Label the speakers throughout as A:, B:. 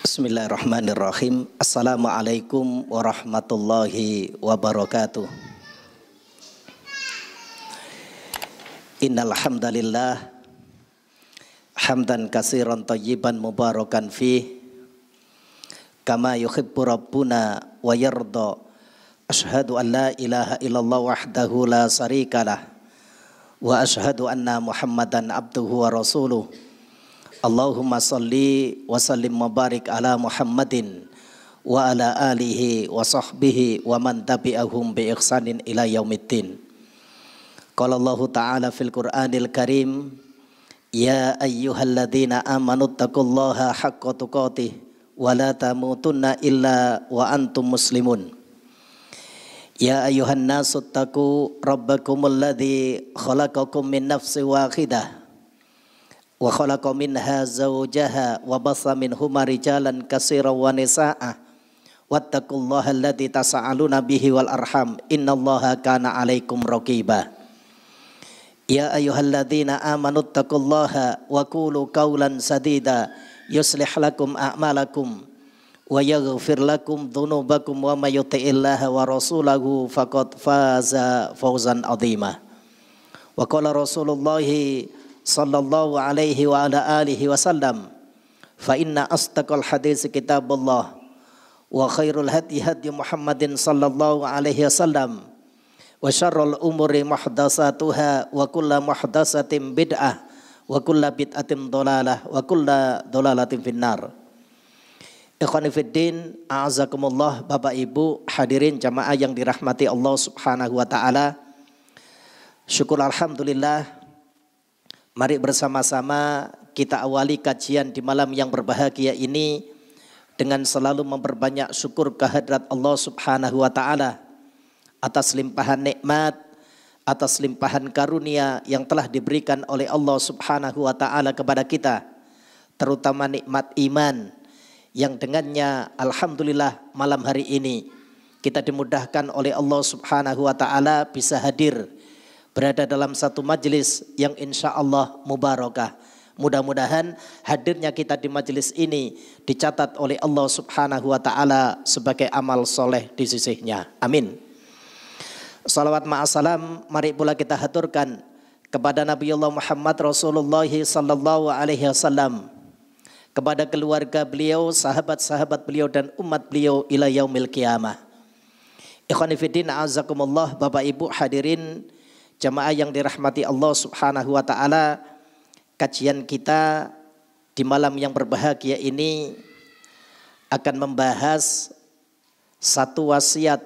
A: Bismillahirrahmanirrahim. Assalamualaikum warahmatullahi wabarakatuh. Innal hamdalillah hamdan katsiran thayyiban mubarakan fih kama yuhibbu rabbuna wa yarda. Asyhadu an la ilaha illallah wahdahu la syarikalah wa asyhadu anna Muhammadan abduhu wa rasuluh. Allahumma salli wa sallim mubarik ala Muhammadin wa ala alihi wa sahbihi wa man tabi'ahum bi ihsanin ila yaumiddin. Qala Allah Ta'ala fil Qur'anil Karim, ya ayyuhalladzina amanu taqullaha haqqa tuqatih wa la tamutunna illa wa antum muslimun. Ya ayyuhan nasu taqu rabbakumul ladzi khalaqakum min nafsin wahidah wa khalaqa minha zawjaha wa bassa minhuma rijalan katsiran wa nisaa'a wattaqullaha alladzi tasaaluna bihi wal arham innallaha kana 'alaikum raqiba. Ya ayyuhalladzina amanu taqullaha wa qulu qawlan sadida yuslih lakum a'malakum wa yaghfir lakum dhunubakum wa may yuti'illaha wa rasulahu faqad faza fawzan 'azima. Wa qala Rasulullahi sallallahu alaihi wa ala alihi wasallam, fa inna astaqal hadits kitabullah wa khairul hadi hadi Muhammadin sallallahu alaihi wasallam wa syarrul umuri muhdatsatuha wa kullu muhdatsatin bid'ah wa kullu bid'atin dhalalah wa kullu dhalalatin finnar. Ikhwani fiddin, a'azakumullah, Bapak Ibu hadirin jamaah yang dirahmati Allah Subhanahu wa taala. Syukur alhamdulillah, mari bersama-sama kita awali kajian di malam yang berbahagia ini dengan selalu memperbanyak syukur kehadrat Allah Subhanahu wa taala atas limpahan nikmat, atas limpahan karunia yang telah diberikan oleh Allah Subhanahu wa taala kepada kita, terutama nikmat iman yang dengannya alhamdulillah malam hari ini kita dimudahkan oleh Allah Subhanahu wa taala bisa hadir berada dalam satu majelis yang insya Allah mubarakah. Mudah-mudahan hadirnya kita di majelis ini dicatat oleh Allah Subhanahu wa taala sebagai amal soleh di sisinya. Amin. Salawat ma'asalam mari pula kita haturkan kepada Nabiullah Muhammad Rasulullah sallallahu alaihi wasallam, kepada keluarga beliau, sahabat-sahabat beliau dan umat beliau ila yaumil qiyamah. Ikhwani fiddin, a'azakumullah, Bapak Ibu hadirin jamaah yang dirahmati Allah Subhanahu wa taala, kajian kita di malam yang berbahagia ini akan membahas satu wasiat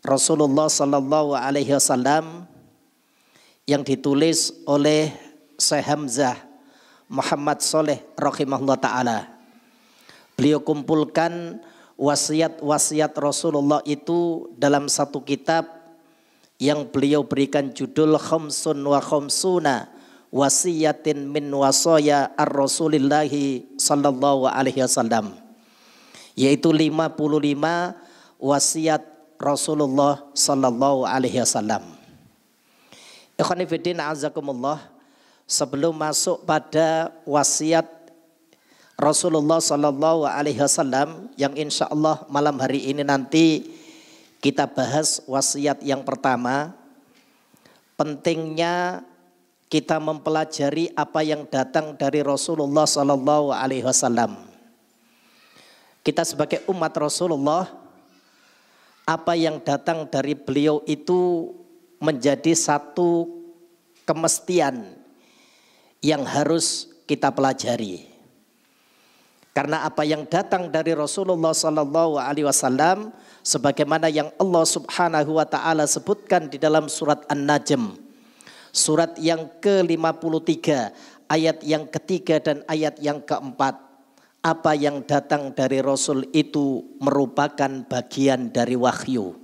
A: Rasulullah sallallahu alaihi wasallam yang ditulis oleh Syekh Hamzah Muhammad Soleh rahimahullah taala. Beliau kumpulkan wasiat-wasiat Rasulullah itu dalam satu kitab yang beliau berikan judul Khamsun wa Khamsuna Wasiyatin min wasaya ar-Rasulillahi sallallahu alaihi wasallam, yaitu 55 wasiat Rasulullah sallallahu alaihi wasallam. Ikhwani fiddin, azakumullah, sebelum masuk pada wasiat Rasulullah sallallahu alaihi wasallam yang insyaallah malam hari ini nanti kita bahas wasiat yang pertama, pentingnya kita mempelajari apa yang datang dari Rasulullah sallallahu alaihi wasallam. Kita sebagai umat Rasulullah, apa yang datang dari beliau itu menjadi satu kemestian yang harus kita pelajari. Karena apa yang datang dari Rasulullah sallallahu alaihi wasallam sebagaimana yang Allah Subhanahu wa taala sebutkan di dalam surat An-Najm, surat yang ke-53, ayat yang ketiga dan ayat yang keempat. Apa yang datang dari Rasul itu merupakan bagian dari wahyu.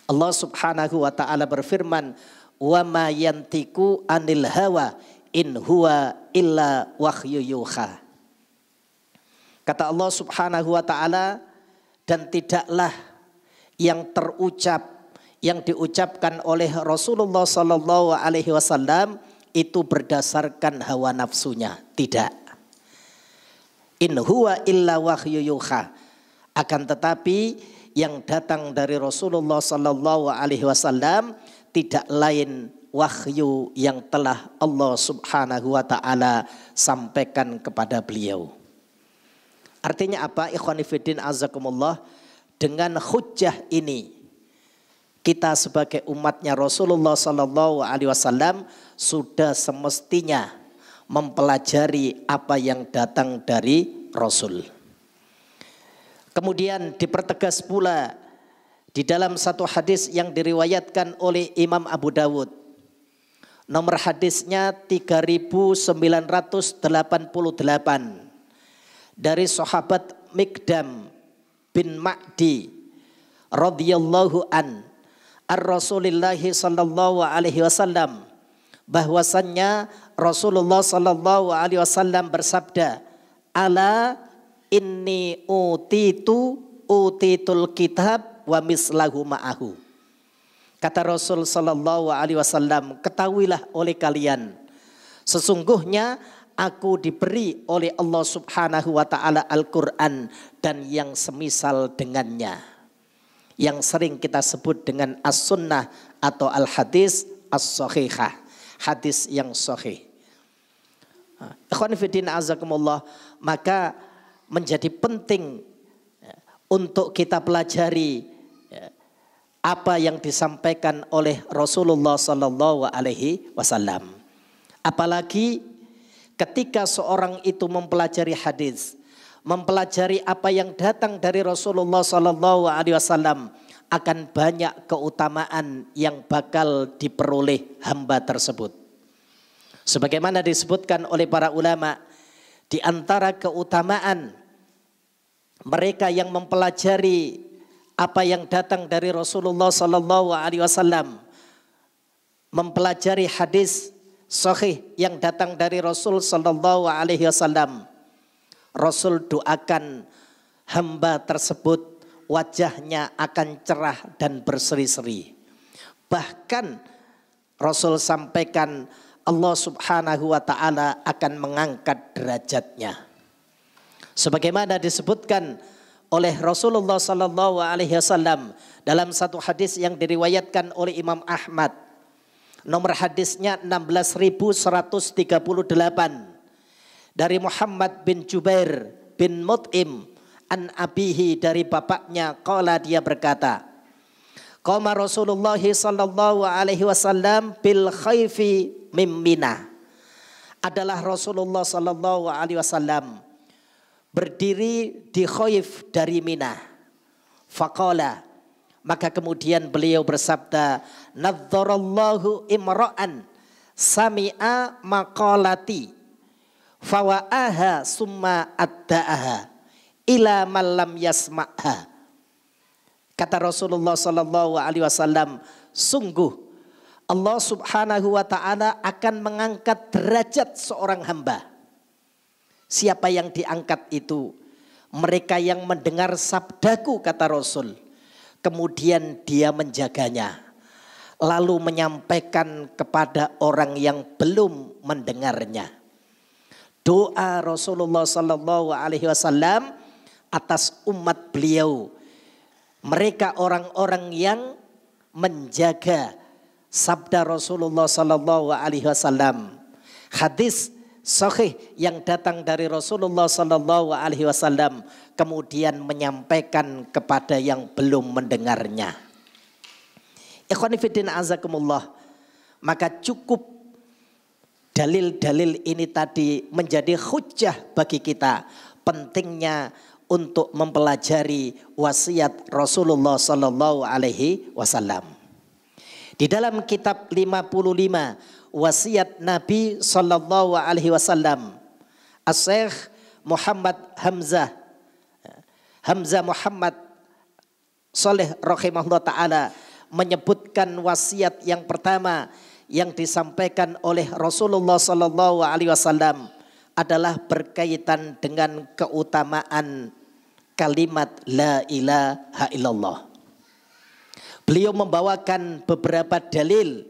A: Allah Subhanahu wa taala berfirman, "Wa ma yantiqu anil hawa in huwa illa wahyu yuha." Kata Allah Subhanahu wa taala, dan tidaklah yang terucap, yang diucapkan oleh Rasulullah sallallahu alaihi wasallam itu berdasarkan hawa nafsunya, tidak. In huwa illa wahyu yuha. Akan tetapi yang datang dari Rasulullah sallallahu alaihi wasallam tidak lain wahyu yang telah Allah Subhanahu wa taala sampaikan kepada beliau. Artinya apa? Ikhwani fiddin azakumullah, dengan hujjah ini kita sebagai umatnya Rasulullah sallallahu alaihi wasallam sudah semestinya mempelajari apa yang datang dari Rasul. Kemudian dipertegas pula di dalam satu hadis yang diriwayatkan oleh Imam Abu Dawud. Nomor hadisnya 3988 dari sahabat Mikdam bin Ma'di radhiyallahu an ar-Rasulillah sallallahu alaihi wasallam, bahwasannya Rasulullah sallallahu alaihi wasallam bersabda, ala inni utitul kitab wa mislahu ma'ahu. Kata Rasul sallallahu alaihi wasallam, ketahuilah oleh kalian, sesungguhnya aku diberi oleh Allah Subhanahu wa taala Al-Qur'an dan yang semisal dengannya, yang sering kita sebut dengan as-sunnah atau al-hadis as-sahihah, hadis yang sahih. Ikhwan fillah azakumullah, maka menjadi penting untuk kita pelajari apa yang disampaikan oleh Rasulullah sallallahu alaihi wasallam. Apalagi ketika seorang itu mempelajari hadis, mempelajari apa yang datang dari Rasulullah sallallahu alaihi wasallam, akan banyak keutamaan yang bakal diperoleh hamba tersebut. Sebagaimana disebutkan oleh para ulama, di antara keutamaan mereka yang mempelajari apa yang datang dari Rasulullah sallallahu alaihi wasallam, mempelajari hadis sahih yang datang dari Rasul sallallahu alaihi wasallam, Rasul doakan hamba tersebut wajahnya akan cerah dan berseri-seri. Bahkan Rasul sampaikan Allah Subhanahu wa taala akan mengangkat derajatnya. Sebagaimana disebutkan oleh Rasulullah sallallahu alaihi wasallam dalam satu hadis yang diriwayatkan oleh Imam Ahmad. Nomor hadisnya 16.138 dari Muhammad bin Jubair bin Mut'im an abihi, dari bapaknya, qala, dia berkata, qama Rasulullah sallallahu alaihi wasallam bil khaifi mim Mina. Adalah Rasulullah sallallahu alaihi wasallam berdiri di khaif dari Mina. Faqala, maka kemudian beliau bersabda, nadzarallahu imra'an sami'a maqalati fawa'aha summa adda'aha ila man lam yasma'ha. Kata Rasulullah sallallahu alaihi wasallam, sungguh Allah Subhanahu wa taala akan mengangkat derajat seorang hamba. Siapa yang diangkat itu? Mereka yang mendengar sabdaku, kata Rasul, kemudian dia menjaganya, lalu menyampaikan kepada orang yang belum mendengarnya. Doa Rasulullah sallallahu alaihi wasallam atas umat beliau, mereka orang-orang yang menjaga sabda Rasulullah sallallahu alaihi wasallam, hadis sahih yang datang dari Rasulullah sallallahu alaihi wasallam, kemudian menyampaikan kepada yang belum mendengarnya. Ikhwani fillah azakumullah, maka cukup dalil-dalil ini tadi menjadi hujjah bagi kita pentingnya untuk mempelajari wasiat Rasulullah sallallahu alaihi wasallam. Di dalam kitab 55 wasiat Nabi sallallahu alaihi wasallam, As-Syaikh Muhammad Hamzah Muhammad Saleh rahimahullah taala menyebutkan wasiat yang pertama yang disampaikan oleh Rasulullah sallallahu alaihi wasallam adalah berkaitan dengan keutamaan kalimat la ilaha illallah. Beliau membawakan beberapa dalil,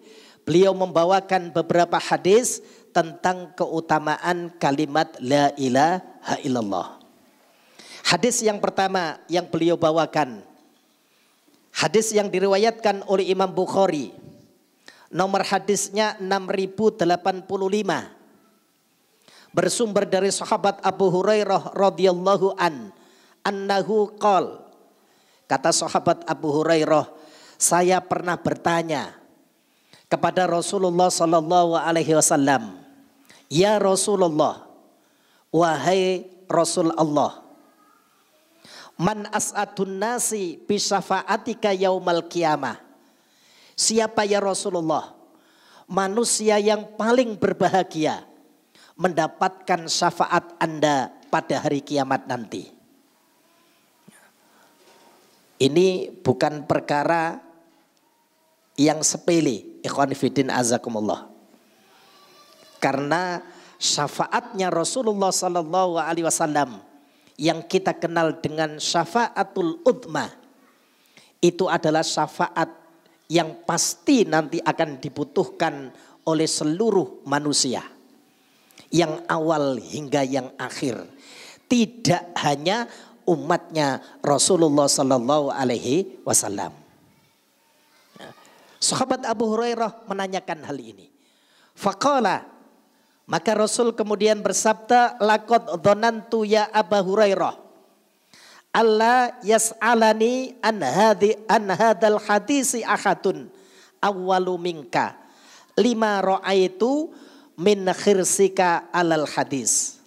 A: beliau membawakan beberapa hadis tentang keutamaan kalimat la ilaha illallah. Hadis yang pertama yang beliau bawakan, hadis yang diriwayatkan oleh Imam Bukhari, nomor hadisnya 6085, bersumber dari sahabat Abu Hurairah radhiyallahu annahu qol. Kata sahabat Abu Hurairah, saya pernah bertanya kepada Rasulullah sallallahu alaihi wasallam, ya Rasulullah, wahai Rasul Allah, man as'atun nasi bi syafa'atika yaumal qiyamah. Siapa ya Rasulullah manusia yang paling berbahagia mendapatkan syafaat Anda pada hari kiamat nanti? Ini bukan perkara yang sepele, ikhwan fillah azakumullah. Karena syafaatnya Rasulullah sallallahu alaihi wasallam yang kita kenal dengan syafaatul udma, itu adalah syafaat yang pasti nanti akan dibutuhkan oleh seluruh manusia, yang awal hingga yang akhir, tidak hanya umatnya Rasulullah sallallahu alaihi wasallam. Sahabat Abu Hurairah menanyakan hal ini. Faqala, maka Rasul kemudian bersabda, laqad dzanantu ya Abu Hurairah Allah yas'alani an hadal hadisi ahadun awwalu minka lima ra'aitu min khirsika alal hadis.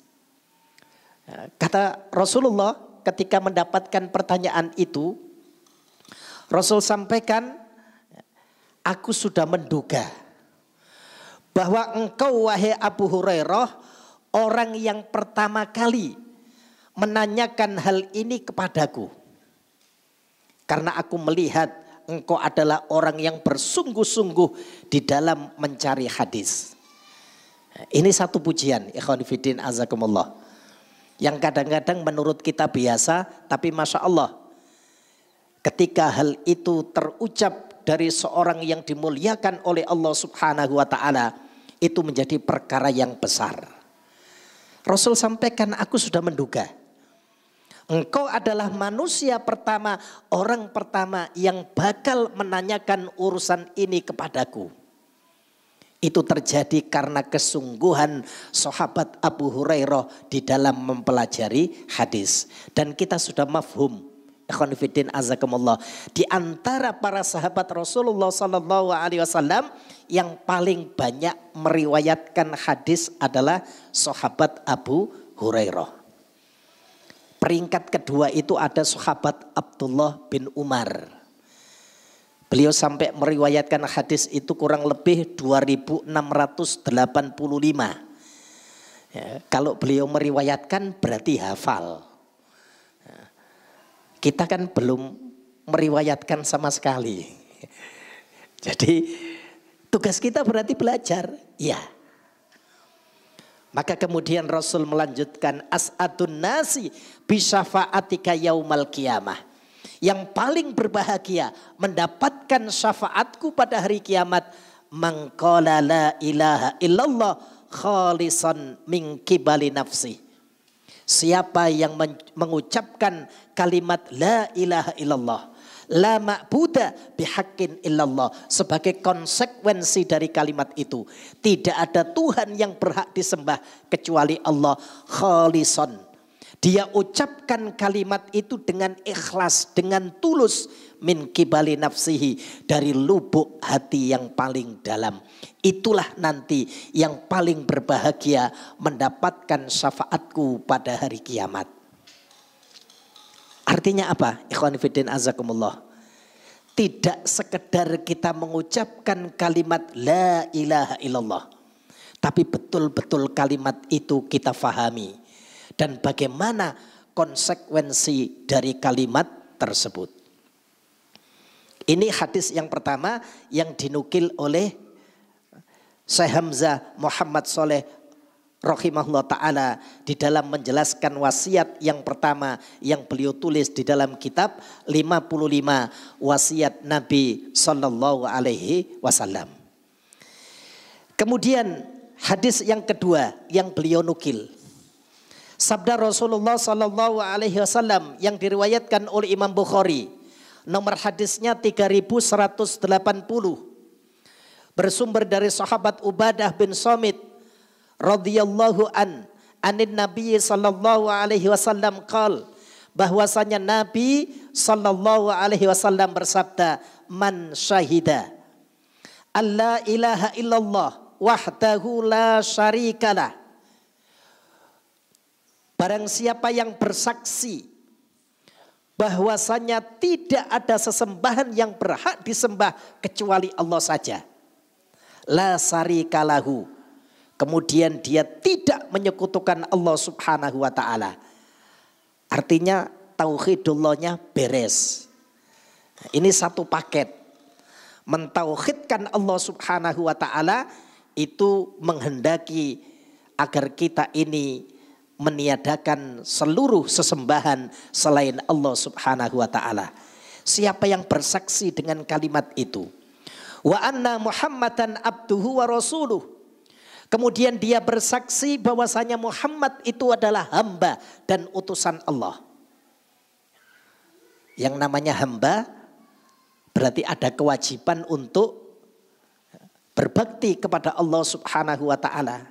A: Kata Rasulullah ketika mendapatkan pertanyaan itu, Rasul sampaikan, aku sudah menduga bahwa engkau wahai Abu Hurairah orang yang pertama kali menanyakan hal ini kepadaku. Karena aku melihat engkau adalah orang yang bersungguh-sungguh di dalam mencari hadis. Ini satu pujian, ikhwan fillah azakumullah, yang kadang-kadang menurut kita biasa, tapi Masya Allah ketika hal itu terucap dari seorang yang dimuliakan oleh Allah subhanahu wa ta'ala, itu menjadi perkara yang besar. Rasul sampaikan, aku sudah menduga engkau adalah manusia pertama, orang pertama yang bakal menanyakan urusan ini kepadaku. Itu terjadi karena kesungguhan sahabat Abu Hurairah di dalam mempelajari hadis. Dan kita sudah mafhum, ikhwan fillah azakumullah, di antara para sahabat Rasulullah sallallahu alaihi wasallam yang paling banyak meriwayatkan hadis adalah sahabat Abu Hurairah. Peringkat kedua itu ada sahabat Abdullah bin Umar. Beliau sampai meriwayatkan hadis itu kurang lebih 2685. Ya, kalau beliau meriwayatkan berarti hafal. Ya, kita kan belum meriwayatkan sama sekali. Jadi tugas kita berarti belajar. Ya. Maka kemudian Rasul melanjutkan, as'atun nasi bisyafa'atika yaumal qiyamah. Yang paling berbahagia mendapatkan syafaatku pada hari kiamat, man qala la ilaha illallah khalisan min qibali nafsi. Siapa yang mengucapkan kalimat la ilaha illallah, la ma'buda bihaqqin illallah, sebagai konsekuensi dari kalimat itu, tidak ada Tuhan yang berhak disembah kecuali Allah, khalisan. Dia ucapkan kalimat itu dengan ikhlas, dengan tulus, min qibali nafsihi, dari lubuk hati yang paling dalam. Itulah nanti yang paling berbahagia mendapatkan syafaatku pada hari kiamat. Artinya apa? Ikhwan fillah azakumullah. Tidak sekedar kita mengucapkan kalimat la ilaha illallah, tapi betul-betul kalimat itu kita fahami. Dan bagaimana konsekuensi dari kalimat tersebut. Ini hadis yang pertama yang dinukil oleh Syekh Hamzah Muhammad Saleh rahimahullah ta'ala di dalam menjelaskan wasiat yang pertama yang beliau tulis di dalam kitab 55 wasiat Nabi sallallahu alaihi wasallam. Kemudian hadis yang kedua yang beliau nukil, Sabda Rasulullah sallallahu alaihi wasallam yang diriwayatkan oleh Imam Bukhari, nomor hadisnya 3180, bersumber dari sahabat Ubadah bin Samit radhiyallahu anin Nabi sallallahu alaihi wasallam qal, bahwasanya Nabi sallallahu alaihi wasallam bersabda, man syahida alla ilaha illallah wahdahu la syarikalah, barang siapa yang bersaksi bahwasanya tidak ada sesembahan yang berhak disembah kecuali Allah saja, la syarikalahu, kemudian dia tidak menyekutukan Allah subhanahu wa ta'ala, artinya tauhidullahnya beres. Ini satu paket. Mentauhidkan Allah subhanahu wa ta'ala itu menghendaki agar kita ini meniadakan seluruh sesembahan selain Allah subhanahu wa ta'ala. Siapa yang bersaksi dengan kalimat itu, wa anna Muhammadan abduhu wa rasuluh, kemudian dia bersaksi bahwasanya Muhammad itu adalah hamba dan utusan Allah. Yang namanya hamba berarti ada kewajiban untuk berbakti kepada Allah subhanahu wa ta'ala.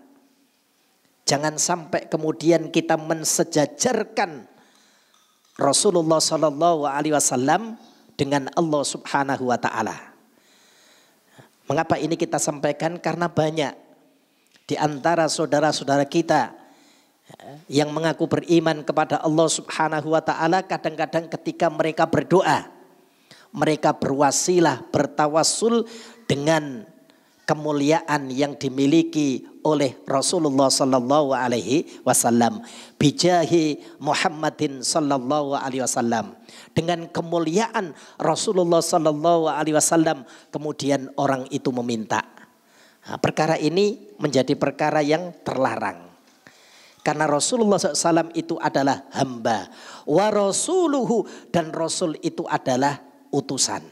A: Jangan sampai kemudian kita mensejajarkan Rasulullah sallallahu alaihi wasallam dengan Allah subhanahu wa ta'ala. Mengapa ini kita sampaikan? Karena banyak di antara saudara-saudara kita yang mengaku beriman kepada Allah subhanahu wa ta'ala, kadang-kadang ketika mereka berdoa, mereka berwasilah, bertawassul dengan kemuliaan yang dimiliki oleh Rasulullah sallallahu alaihi wasallam, bijahi Muhammadin sallallahu alaihi wasallam, dengan kemuliaan Rasulullah sallallahu alaihi wasallam, kemudian orang itu meminta. Nah, perkara ini menjadi perkara yang terlarang. Karena Rasulullah SAW itu adalah hamba, wa rasuluhu, dan Rasul itu adalah utusan.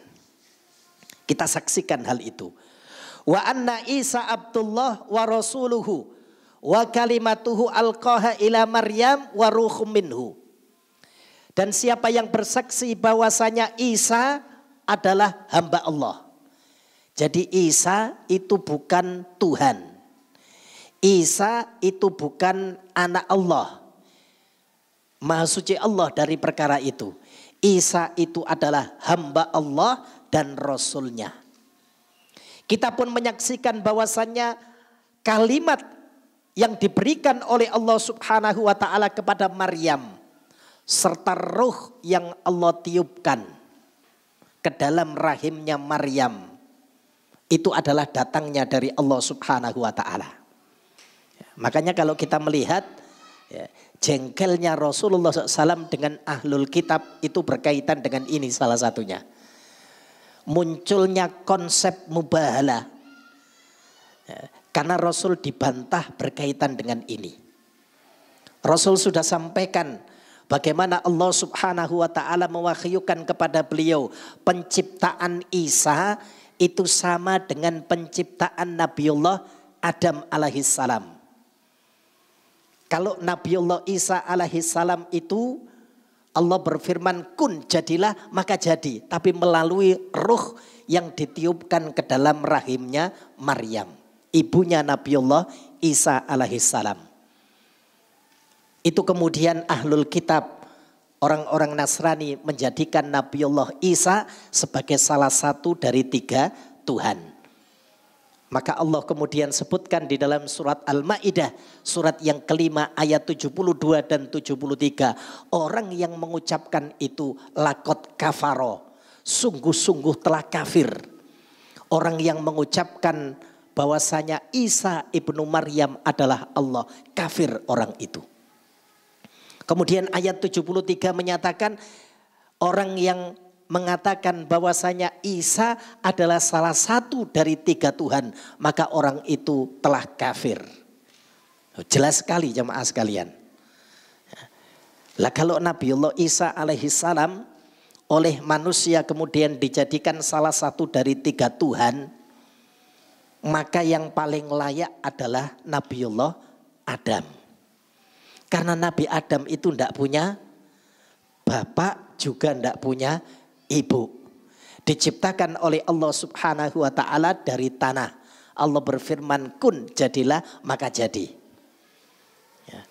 A: Kita saksikan hal itu. Wa anna Isa Abdullah wa rasuluhu wa kalimatuhu alqaha ila Maryam wa ruhum minhu. Dan siapa yang bersaksi bahwasanya Isa adalah hamba Allah. Jadi Isa itu bukan Tuhan. Isa itu bukan anak Allah. Maha suci Allah dari perkara itu. Isa itu adalah hamba Allah dan Rasulnya. Kita pun menyaksikan bahwasannya kalimat yang diberikan oleh Allah subhanahu wa ta'ala kepada Maryam, serta ruh yang Allah tiupkan ke dalam rahimnya Maryam, itu adalah datangnya dari Allah subhanahu wa ta'ala. Makanya kalau kita melihat jengkelnya Rasulullah SAW dengan ahlul kitab itu berkaitan dengan ini salah satunya. Munculnya konsep mubahalah. Karena Rasul dibantah berkaitan dengan ini. Rasul sudah sampaikan bagaimana Allah subhanahu wa ta'ala mewahyukan kepada beliau penciptaan Isa itu sama dengan penciptaan Nabiullah Adam alaihissalam. Kalau Nabiullah Isa alaihissalam itu Allah berfirman kun, jadilah, maka jadi. Tapi melalui ruh yang ditiupkan ke dalam rahimnya Maryam, ibunya Nabiullah Isa alaihissalam. Itu kemudian ahlul kitab, orang-orang Nasrani menjadikan Nabiullah Isa sebagai salah satu dari 3 Tuhan. Maka Allah kemudian sebutkan di dalam surat Al-Ma'idah, surat yang kelima ayat 72 dan 73. Orang yang mengucapkan itu lakot kafaro, sungguh-sungguh telah kafir. Orang yang mengucapkan bahwasanya Isa ibnu Maryam adalah Allah, kafir orang itu. Kemudian ayat 73 menyatakan orang yang mengatakan bahwasanya Isa adalah salah satu dari 3 Tuhan, maka orang itu telah kafir. Jelas sekali jemaah sekalian. Lah kalau Nabiullah Isa alaihissalam oleh manusia kemudian dijadikan salah satu dari 3 Tuhan, maka yang paling layak adalah Nabiullah Adam. Karena Nabi Adam itu tidak punya bapak, juga tidak punya ibu. Diciptakan oleh Allah Subhanahu wa ta'ala dari tanah. Allah berfirman, kun, jadilah, maka jadi. Ya.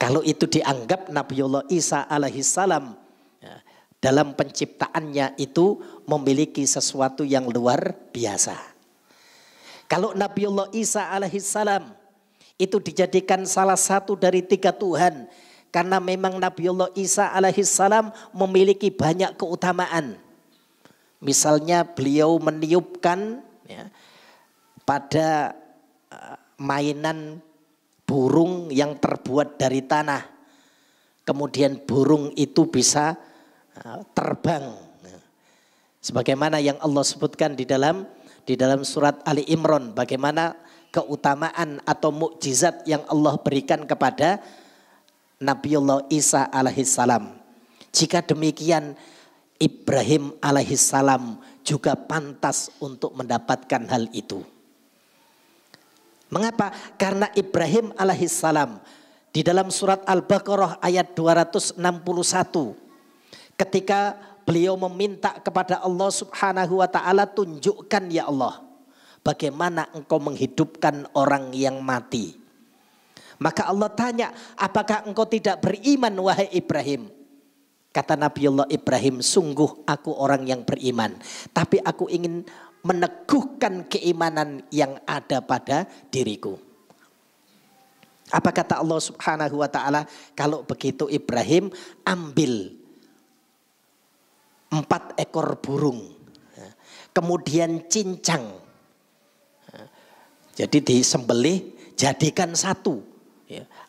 A: Kalau itu dianggap Nabiullah Isa alaihissalam, ya, dalam penciptaannya itu memiliki sesuatu yang luar biasa. Kalau Nabiullah Isa alaihissalam itu dijadikan salah satu dari 3 Tuhan, karena memang Nabiullah Isa alaihissalam memiliki banyak keutamaan. Misalnya beliau meniupkan, ya, pada mainan burung yang terbuat dari tanah. Kemudian burung itu bisa terbang. Sebagaimana yang Allah sebutkan di dalam surat Ali Imran, bagaimana keutamaan atau mukjizat yang Allah berikan kepada Nabiullah Isa alaihissalam. Jika demikian, Ibrahim alaihissalam juga pantas untuk mendapatkan hal itu. Mengapa? Karena Ibrahim alaihissalam di dalam surat Al-Baqarah ayat 261, ketika beliau meminta kepada Allah Subhanahu wa ta'ala, tunjukkan ya Allah, bagaimana engkau menghidupkan orang yang mati. Maka Allah tanya, apakah engkau tidak beriman wahai Ibrahim? Kata Nabiullah Ibrahim, sungguh aku orang yang beriman, tapi aku ingin meneguhkan keimanan yang ada pada diriku. Apa kata Allah Subhanahu wa ta'ala? Kalau begitu Ibrahim, ambil 4 ekor burung, kemudian cincang, jadi disembelih, jadikan 1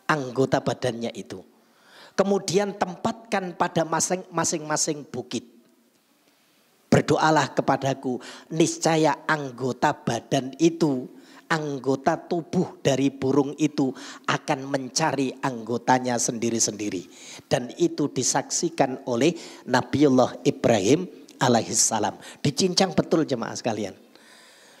A: anggota badannya itu. Kemudian tempatkan pada masing-masing bukit. Berdoalah kepadaku, niscaya anggota badan itu, anggota tubuh dari burung itu akan mencari anggotanya sendiri-sendiri. Dan itu disaksikan oleh Nabiullah Ibrahim alaihissalam. Dicincang betul jemaah sekalian.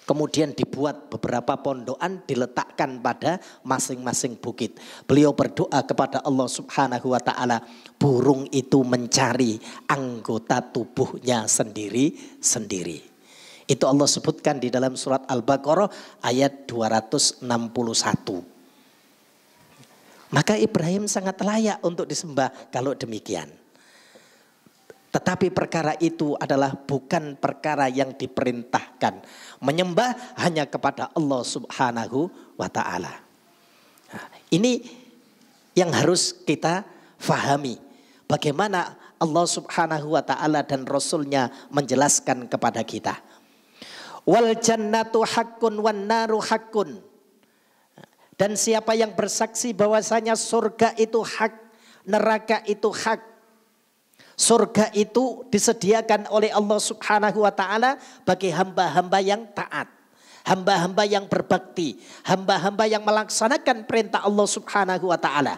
A: Kemudian dibuat beberapa pondokan, diletakkan pada masing-masing bukit. Beliau berdoa kepada Allah Subhanahu wa ta'ala, burung itu mencari anggota tubuhnya sendiri-sendiri. Itu Allah sebutkan di dalam surat Al-Baqarah ayat 261. Maka Ibrahim sangat layak untuk disembah kalau demikian. Tetapi perkara itu adalah bukan perkara yang diperintahkan. Menyembah hanya kepada Allah Subhanahu wa ta'ala. Nah, ini yang harus kita fahami. Bagaimana Allah Subhanahu wa ta'ala dan Rasulnya menjelaskan kepada kita. Wal jannatu haqqun wan naru haqqun. Dan siapa yang bersaksi bahwasanya surga itu hak, neraka itu hak. Surga itu disediakan oleh Allah Subhanahu wa ta'ala bagi hamba-hamba yang taat, hamba-hamba yang berbakti, hamba-hamba yang melaksanakan perintah Allah Subhanahu wa ta'ala.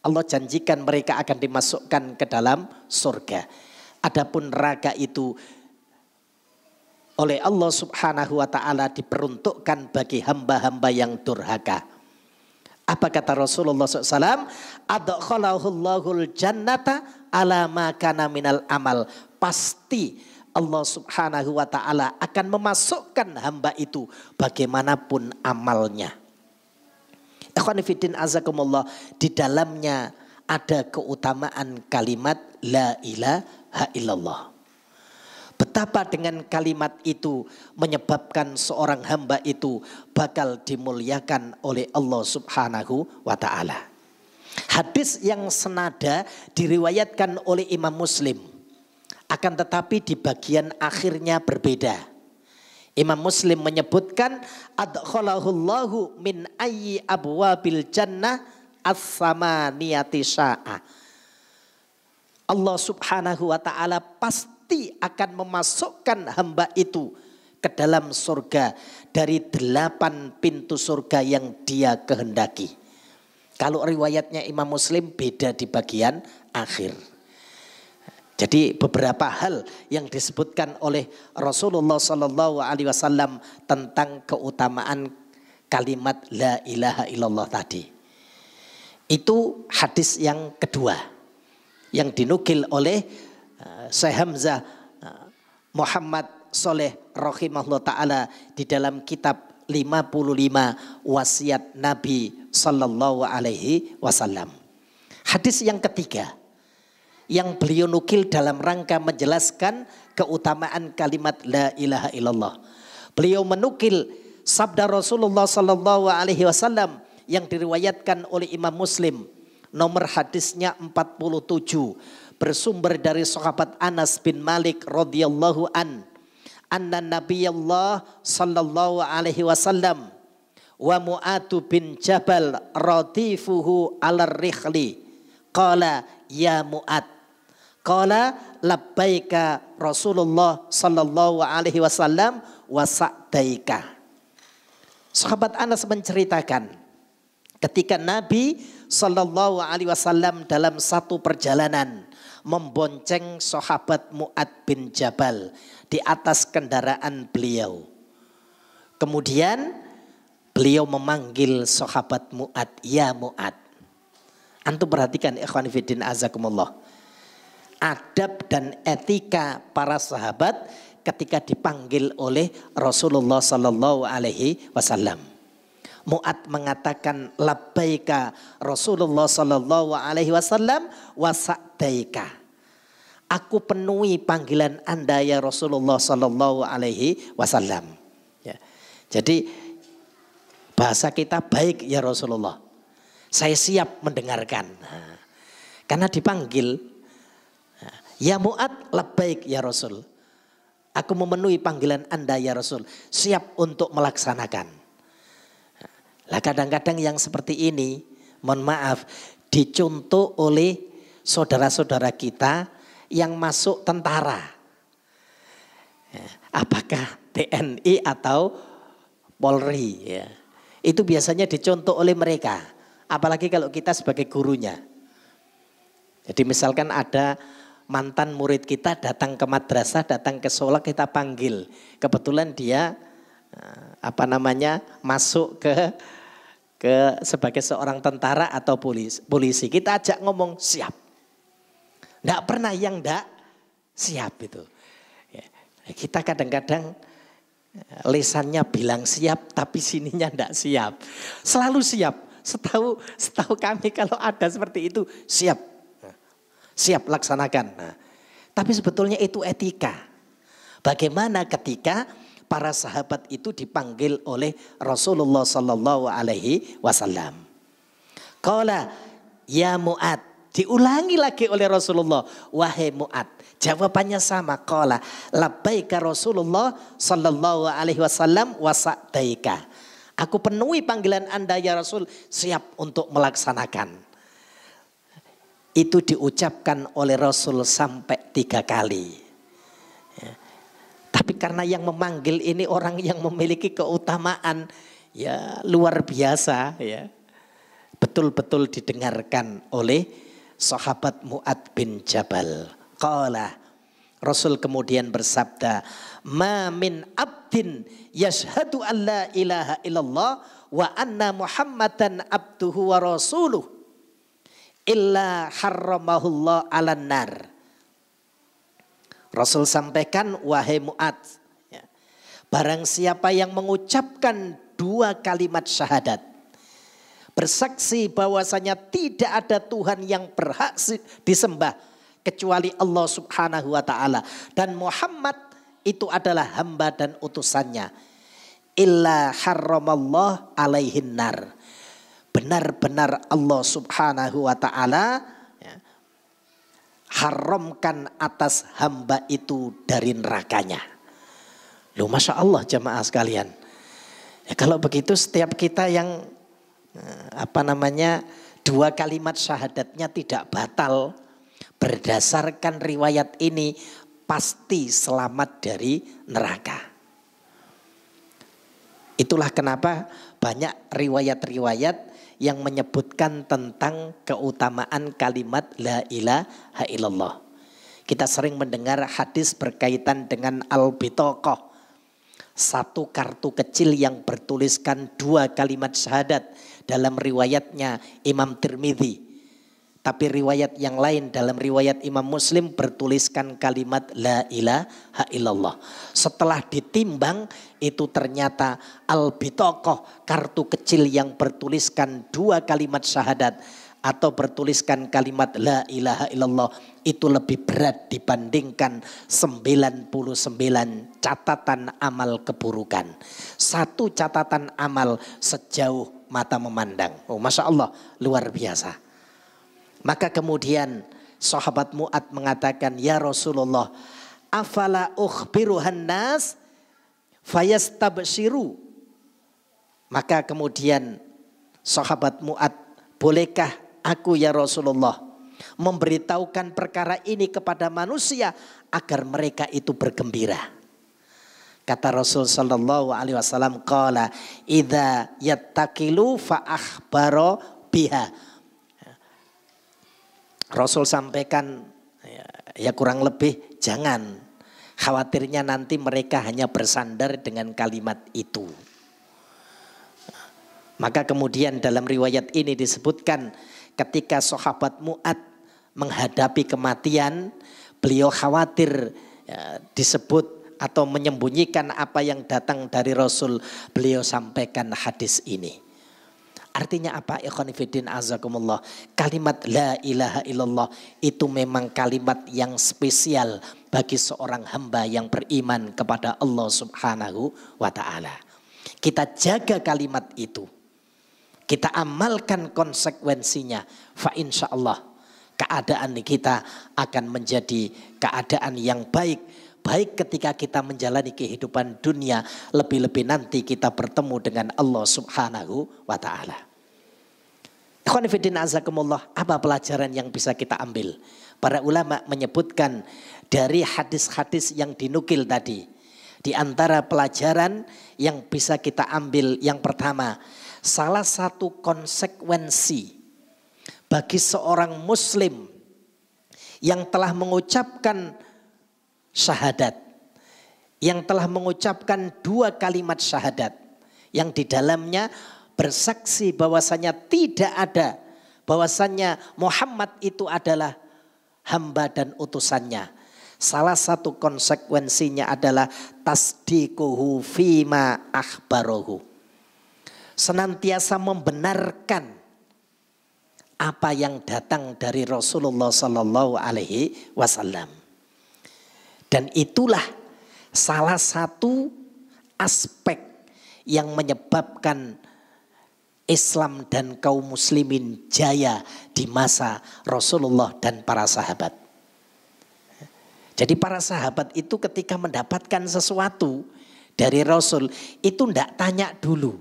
A: Allah janjikan mereka akan dimasukkan ke dalam surga. Adapun neraka itu oleh Allah Subhanahu wa ta'ala diperuntukkan bagi hamba-hamba yang durhaka. Apa kata Rasulullah SAW? Adkhalahullahul jannata ala ma kana minal amal. Pasti Allah Subhanahu wa ta'ala akan memasukkan hamba itu bagaimanapun amalnya. Ikhwani fiddin azakumullah, di dalamnya ada keutamaan kalimat la ilaha illallah. Betapa dengan kalimat itu menyebabkan seorang hamba itu bakal dimuliakan oleh Allah Subhanahu wa ta'ala. Hadis yang senada diriwayatkan oleh Imam Muslim. Akan tetapi di bagian akhirnya berbeda. Imam Muslim menyebutkan adkhalahullahu min ayyi abwabil jannah as-samaniyati sya'a. Allah Subhanahu wa ta'ala pasti akan memasukkan hamba itu ke dalam surga dari 8 pintu surga yang dia kehendaki. Kalau riwayatnya Imam Muslim beda di bagian akhir. Jadi beberapa hal yang disebutkan oleh Rasulullah SAW tentang keutamaan kalimat la ilaha illallah tadi. Itu hadis yang kedua yang dinukil oleh Syekh Hamzah Muhammad Soleh rahimahullah ta'ala di dalam kitab 55 wasiat Nabi sallallahu alaihi wasallam. Hadis yang ketiga yang beliau nukil dalam rangka menjelaskan keutamaan kalimat la ilaha illallah. Beliau menukil sabda Rasulullah sallallahu alaihi wasallam yang diriwayatkan oleh Imam Muslim, nomor hadisnya 47, bersumber dari sahabat Anas bin Malik radhiyallahu anna Nabiyallah sallallahu alaihi wasallam wa Mu'adz bin Jabal radifuhu 'alar rikhli qala ya Mu'adz qala labbaika Rasulullah sallallahu alaihi wasallam wa sa'daika. Sahabat Anas menceritakan ketika Nabi sallallahu alaihi wasallam dalam satu perjalanan membonceng sahabat Mu'adz bin Jabal di atas kendaraan beliau. Kemudian beliau memanggil sahabat Mu'adz, ya Mu'adz. Antum perhatikan ikhwan fillah azakumullah. Adab dan etika para sahabat ketika dipanggil oleh Rasulullah sallallahu alaihi wasallam. Mu'adz mengatakan labbaika Rasulullah sallallahu alaihi wasallam wa sa'daika. Aku penuhi panggilan Anda ya Rasulullah sallallahu alaihi wasallam. Ya. Jadi bahasa kita baik ya Rasulullah. Saya siap mendengarkan. Nah, karena dipanggil ya Mu'adz labbaik ya Rasul. Aku memenuhi panggilan Anda ya Rasul. Siap untuk melaksanakan. Lah kadang-kadang yang seperti ini, mohon maaf, dicontoh oleh saudara-saudara kita yang masuk tentara. Apakah TNI atau Polri ya. Itu biasanya dicontoh oleh mereka. Apalagi kalau kita sebagai gurunya. Jadi misalkan ada mantan murid kita datang ke madrasah, datang ke sekolah, kita panggil. Kebetulan dia masuk ke sebagai seorang tentara atau polisi. Kita ajak ngomong siap. Nggak pernah yang nggak siap itu. Ya. Kita kadang-kadang lisannya bilang siap tapi sininya nggak siap. Selalu siap. Setahu kami kalau ada seperti itu siap. Siap laksanakan. Nah, tapi sebetulnya itu etika. Bagaimana ketika para sahabat itu dipanggil oleh Rasulullah sallallahu alaihi wasallam. Qala ya Mu'adz. Diulangi lagi oleh Rasulullah, wahai Mu'adz. Jawabannya sama, qala labbaika Rasulullah sallallahu alaihi wasallam wa sa'daika. Aku penuhi panggilan Anda ya Rasul, siap untuk melaksanakan. Itu diucapkan oleh Rasul sampai 3 kali. Ya. Tapi karena yang memanggil ini orang yang memiliki keutamaan ya luar biasa ya. Betul-betul didengarkan oleh sahabat Mu'adz bin Jabal. Qala, Rasul kemudian bersabda, ma min abdin yashhadu an la ilaha illallah wa anna Muhammadan abduhu wa rasuluh illa harramahullah 'alan nar. Rasul sampaikan, wahai Mu'adz, ya, barang siapa yang mengucapkan 2 kalimat syahadat, bersaksi bahwasanya tidak ada Tuhan yang berhak disembah kecuali Allah subhanahu wa ta'ala, dan Muhammad itu adalah hamba dan utusannya, illa harramallah alaihin nar. Benar-benar Allah subhanahu wa ta'ala ya, haramkan atas hamba itu dari nerakanya. Loh, Masya Allah jamaah sekalian. Ya, kalau begitu setiap kita yang 2 kalimat syahadatnya tidak batal, berdasarkan riwayat ini pasti selamat dari neraka. Itulah kenapa banyak riwayat-riwayat yang menyebutkan tentang keutamaan kalimat la ilaha illallah. Kita sering mendengar hadis berkaitan dengan al-bitaqah. 1 kartu kecil yang bertuliskan 2 kalimat syahadat dalam riwayatnya Imam Tirmidzi. Tapi riwayat yang lain dalam riwayat Imam Muslim bertuliskan kalimat la ilaha illallah. Setelah ditimbang itu ternyata al-bitaqah, kartu kecil yang bertuliskan 2 kalimat syahadat atau bertuliskan kalimat la ilaha illallah itu lebih berat dibandingkan 99 catatan amal keburukan. 1 catatan amal sejauh mata memandang. Oh, Masya Allah, luar biasa. Maka kemudian sahabat Mu'ad mengatakan, ya Rasulullah, afala ukhbiruhan nas fayastabshiru. Maka kemudian sahabat Mu'ad, bolehkah aku ya Rasulullah memberitahukan perkara ini kepada manusia agar mereka itu bergembira. Kata Rasul sallallahu alaihi wasallam, qala idza yattaqilu fa akhbaro biha. Rasul sampaikan ya kurang lebih jangan, khawatirnya nanti mereka hanya bersandar dengan kalimat itu. Maka kemudian dalam riwayat ini disebutkan ketika sahabat Mu'ad menghadapi kematian, beliau khawatir disebut atau menyembunyikan apa yang datang dari Rasul, beliau sampaikan hadis ini. Artinya apa? Ikhwanifiddin azakumullah. Kalimat la ilaha illallah itu memang kalimat yang spesial bagi seorang hamba yang beriman kepada Allah subhanahu wa ta'ala. Kita jaga kalimat itu. Kita amalkan konsekuensinya. Fa insya Allah keadaan kita akan menjadi keadaan yang baik. Baik ketika kita menjalani kehidupan dunia, lebih-lebih nanti kita bertemu dengan Allah subhanahu wa ta'ala. Ikhwanifidin azakumullah, apa pelajaran yang bisa kita ambil? Para ulama menyebutkan dari hadis-hadis yang dinukil tadi. Di antara pelajaran yang bisa kita ambil yang pertama, salah satu konsekuensi bagi seorang muslim yang telah mengucapkan syahadat, yang telah mengucapkan 2 kalimat syahadat, yang di dalamnya bersaksi bahwasanya tidak ada, bahwasanya Muhammad itu adalah hamba dan utusannya. Salah satu konsekuensinya adalah tasdiquhu fima akhbarohu. Senantiasa membenarkan apa yang datang dari Rasulullah sallallahu alaihi wasallam. Dan itulah salah satu aspek yang menyebabkan Islam dan kaum muslimin jaya di masa Rasulullah dan para sahabat. Jadi para sahabat itu ketika mendapatkan sesuatu dari Rasul itu tidak tanya dulu.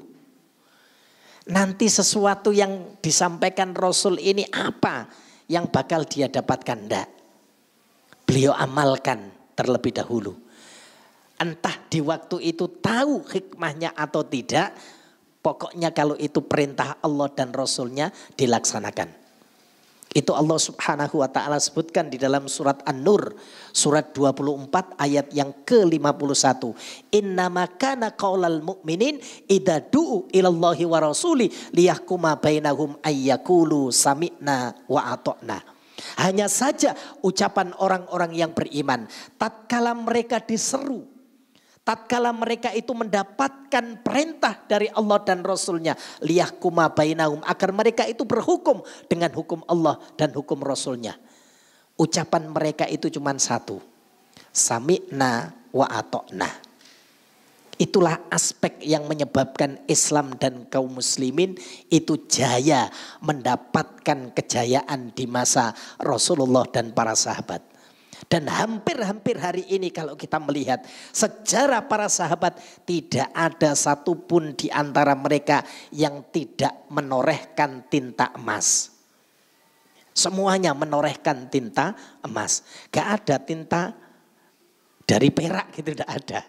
A: Nanti sesuatu yang disampaikan Rasul ini apa yang bakal dia dapatkan, enggak. Beliau amalkan terlebih dahulu. Entah di waktu itu tahu hikmahnya atau tidak, pokoknya kalau itu perintah Allah dan Rasulnya dilaksanakan. Itu Allah subhanahu wa ta'ala sebutkan di dalam surat An-Nur, surat 24 ayat yang ke-51. Innama kana qaulal mu'minin idza du'u ilallahi wa rasuli liyahkuma bainahum ayyakulu sami'na wa ata'na. Hanya saja ucapan orang-orang yang beriman tatkala mereka diseru, tatkala mereka itu mendapatkan perintah dari Allah dan Rasulnya, liyahkuma bainahum, agar mereka itu berhukum dengan hukum Allah dan hukum Rasulnya. Ucapan mereka itu cuma satu, sami'na wa ata'na. Itulah aspek yang menyebabkan Islam dan kaum muslimin itu jaya, mendapatkan kejayaan di masa Rasulullah dan para sahabat. Dan hampir-hampir hari ini kalau kita melihat sejarah para sahabat, tidak ada satupun di antara mereka yang tidak menorehkan tinta emas. Semuanya menorehkan tinta emas. Gak ada tinta dari perak gitu, tidak ada.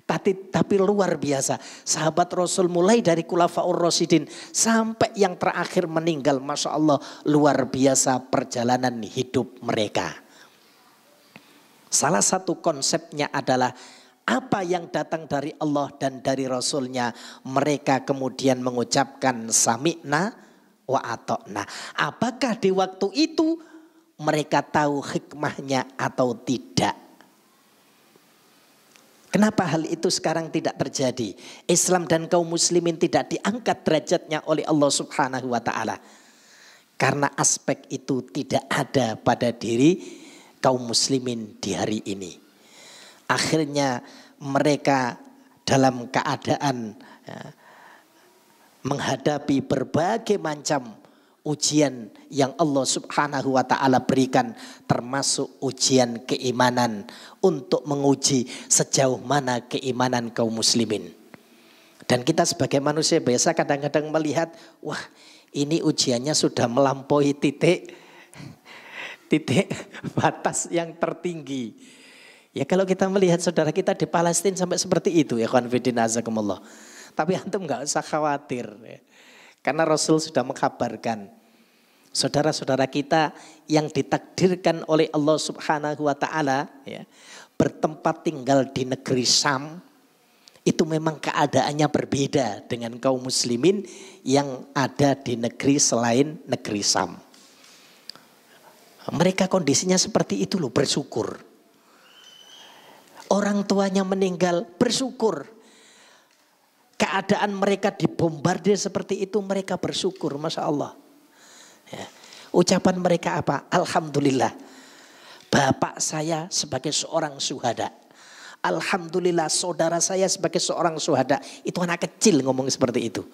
A: Tapi luar biasa. Sahabat Rasul mulai dari Khulafaur Rasyidin sampai yang terakhir meninggal. Masya Allah, luar biasa perjalanan hidup mereka. Salah satu konsepnya adalah apa yang datang dari Allah dan dari Rasulnya, mereka kemudian mengucapkan sami'na wa ata'na. Apakah di waktu itu mereka tahu hikmahnya atau tidak? Kenapa hal itu sekarang tidak terjadi? Islam dan kaum muslimin tidak diangkat derajatnya oleh Allah Subhanahu wa ta'ala. Karena aspek itu tidak ada pada diri kaum muslimin di hari ini. Akhirnya mereka dalam keadaan menghadapi berbagai macam ujian yang Allah Subhanahu wa ta'ala berikan, termasuk ujian keimanan untuk menguji sejauh mana keimanan kaum muslimin. Dan kita sebagai manusia biasa kadang-kadang melihat, wah ini ujiannya sudah melampaui titik batas yang tertinggi. Ya kalau kita melihat saudara kita di Palestina sampai seperti itu ya kawan fillah azakumullah. Tapi antum nggak usah khawatir ya. Karena Rasul sudah mengkabarkan saudara-saudara kita yang ditakdirkan oleh Allah Subhanahu wa ta'ala ya, bertempat tinggal di negeri Syam, itu memang keadaannya berbeda dengan kaum muslimin yang ada di negeri selain negeri Syam. Mereka kondisinya seperti itu loh, bersyukur. Orang tuanya meninggal, bersyukur. Keadaan mereka dibombardir seperti itu, mereka bersyukur, Masya Allah. Ya. Ucapan mereka apa? Alhamdulillah, bapak saya sebagai seorang syuhada. Alhamdulillah, saudara saya sebagai seorang syuhada. Itu anak kecil ngomong seperti itu.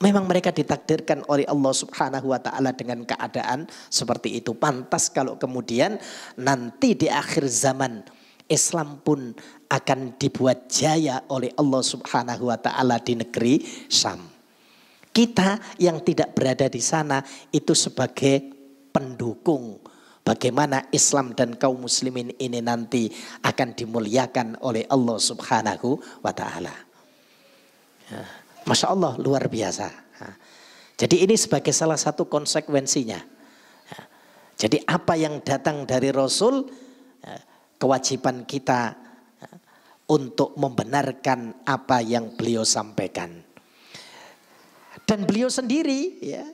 A: Memang mereka ditakdirkan oleh Allah Subhanahu wa ta'ala dengan keadaan seperti itu. Pantas kalau kemudian nanti di akhir zaman Islam pun akan dibuat jaya oleh Allah Subhanahu wa ta'ala di negeri Syam. Kita yang tidak berada di sana itu sebagai pendukung bagaimana Islam dan kaum muslimin ini nanti akan dimuliakan oleh Allah Subhanahu wa ta'ala. Masya Allah, luar biasa. Jadi ini sebagai salah satu konsekuensinya. Jadi apa yang datang dari Rasul, kewajiban kita untuk membenarkan apa yang beliau sampaikan. Dan beliau sendiri ya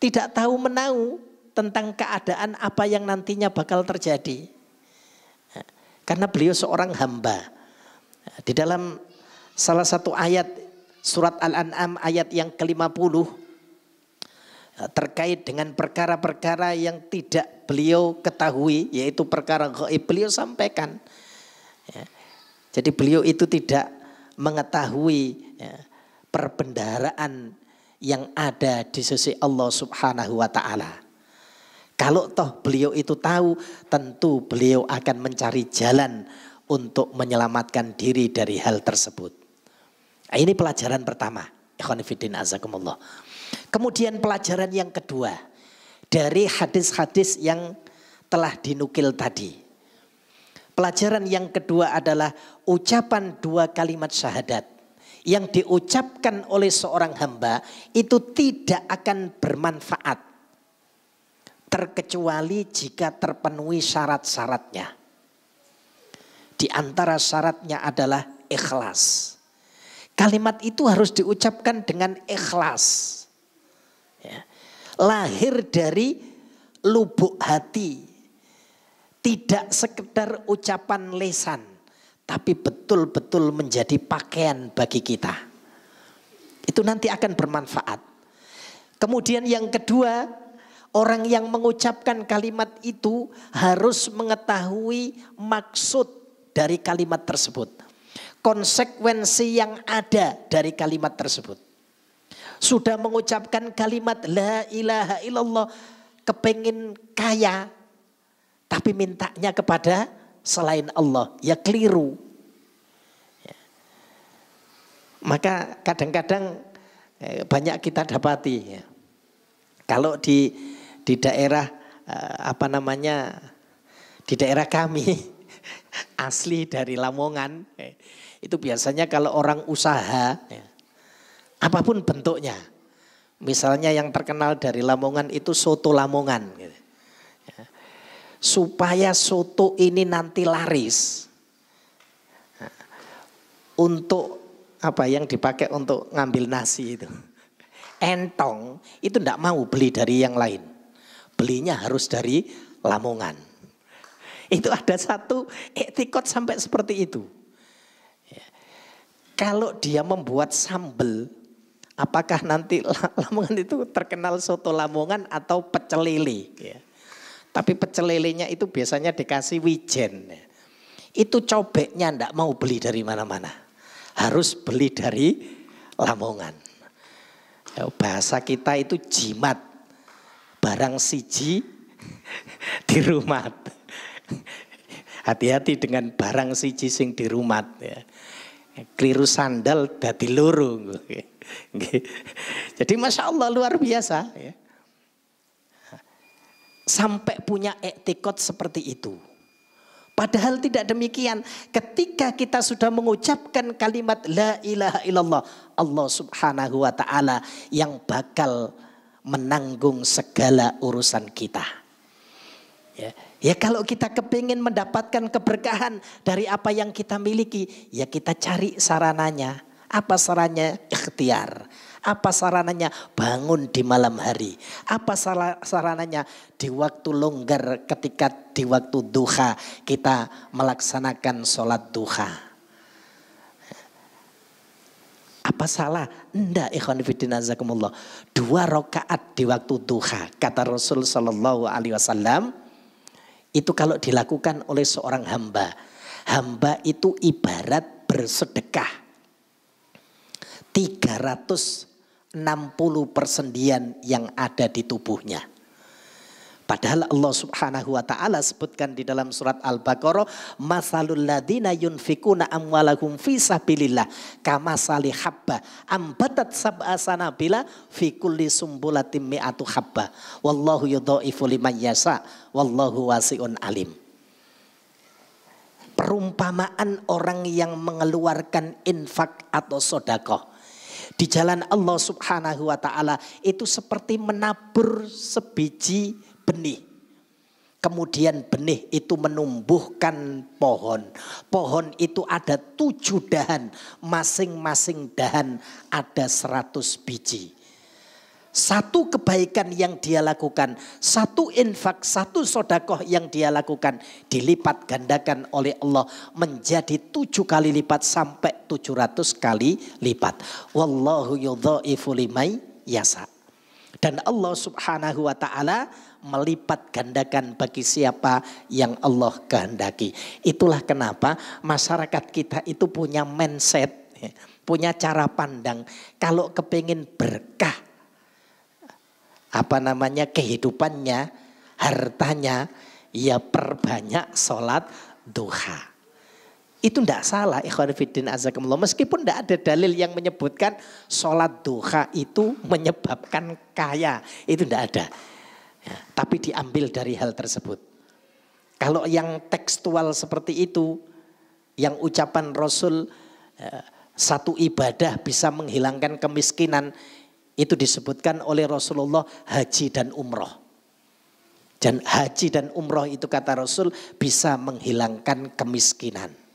A: tidak tahu menahu tentang keadaan apa yang nantinya bakal terjadi. Karena beliau seorang hamba. Di dalam salah satu ayat surat Al-An'am ayat yang ke-50 terkait dengan perkara-perkara yang tidak beliau ketahui, yaitu perkara gaib, beliau sampaikan. Ya. Jadi beliau itu tidak mengetahui perbendaharaan yang ada di sisi Allah Subhanahu wa ta'ala. Kalau toh beliau itu tahu, tentu beliau akan mencari jalan untuk menyelamatkan diri dari hal tersebut. Nah, ini pelajaran pertama. Ikhwan fillah azakumullah. Kemudian pelajaran yang kedua dari hadis-hadis yang telah dinukil tadi. Pelajaran yang kedua adalah ucapan dua kalimat syahadat yang diucapkan oleh seorang hamba itu tidak akan bermanfaat terkecuali jika terpenuhi syarat-syaratnya. Di antara syaratnya adalah ikhlas. Kalimat itu harus diucapkan dengan ikhlas. Ya. Lahir dari lubuk hati, tidak sekedar ucapan lisan, tapi betul-betul menjadi pakaian bagi kita. Itu nanti akan bermanfaat. Kemudian yang kedua, orang yang mengucapkan kalimat itu harus mengetahui maksud dari kalimat tersebut, konsekuensi yang ada dari kalimat tersebut. Sudah mengucapkan kalimat la ilaha illallah, kepengin kaya, tapi mintanya kepada selain Allah, ya keliru. Ya. Maka kadang-kadang banyak kita dapati, ya. Kalau di daerah di daerah kami asli dari Lamongan, itu biasanya kalau orang usaha, ya, apapun bentuknya, misalnya yang terkenal dari Lamongan itu soto Lamongan, gitu. Ya. Supaya soto ini nanti laris,
B: untuk apa yang dipakai untuk ngambil nasi itu. Entong itu tidak mau beli dari yang lain. Belinya harus dari Lamongan. Itu ada satu etikot sampai seperti itu. Kalau dia membuat sambal, apakah nanti Lamongan itu terkenal soto Lamongan atau pecel lele? Ya. Tapi pecel lelenya itu biasanya dikasih wijen. Itu cobeknya ndak mau beli dari mana-mana. Harus beli dari Lamongan. Bahasa kita itu jimat. Barang siji di rumah. Hati-hati dengan barang siji sing di rumah. Ya. Keliru sandal dadi loro. Jadi Masya Allah luar biasa. Ya. Sampai punya etikot seperti itu. Padahal tidak demikian. Ketika kita sudah mengucapkan kalimat la ilaha illallah, Allah subhanahu wa ta'ala yang bakal menanggung segala urusan kita. Ya kalau kita kepingin mendapatkan keberkahan dari apa yang kita miliki, ya kita cari sarananya. Apa sarannya? Ikhtiar. Apa sarananya? Bangun di malam hari. Apa sarananya? Di waktu longgar, ketika di waktu duha kita melaksanakan sholat duha. Apa salah? Enggak, ikhwan fillah azakumullah. 2 rakaat di waktu duha, kata Rasul sallallahu alaihi wasallam, itu kalau dilakukan oleh seorang hamba. Hamba itu ibarat bersedekah 360 persendian yang ada di tubuhnya. Padahal Allah subhanahu wa ta'ala sebutkan di dalam surat Al-Baqarah, masalul ladhina yunfikuna amwalahum fi sabilillah kamasali habba ambatat sab'a sanabila fi kulli sumbulatim mi'atu habba wallahu yudha'ifu liman yasha wallahu wasi'un alim. Perumpamaan orang yang mengeluarkan infak atau sedekah di jalan Allah subhanahu wa ta'ala itu seperti menabur sebiji benih. Kemudian benih itu menumbuhkan pohon. Pohon itu ada 7 dahan. Masing-masing dahan ada 100 biji. Satu kebaikan yang dia lakukan, satu infak, satu sedekah yang dia lakukan dilipat gandakan oleh Allah menjadi 7 kali lipat sampai 700 kali lipat. Wallahu yudha'ifu liman yasha. Dan Allah subhanahu wa ta'ala melipat gandakan bagi siapa yang Allah kehendaki. Itulah kenapa masyarakat kita itu punya mindset, punya cara pandang. Kalau kepingin berkah kehidupannya, hartanya, ya perbanyak sholat duha. Itu tidak salah, ikhwan fillah azakumullah. Meskipun tidak ada dalil yang menyebutkan sholat duha itu menyebabkan kaya. Itu tidak ada. Ya, tapi diambil dari hal tersebut. Kalau yang tekstual seperti itu, yang ucapan Rasul, satu ibadah bisa menghilangkan kemiskinan, itu disebutkan oleh Rasulullah haji dan umroh. Dan haji dan umroh itu kata Rasul bisa menghilangkan kemiskinan.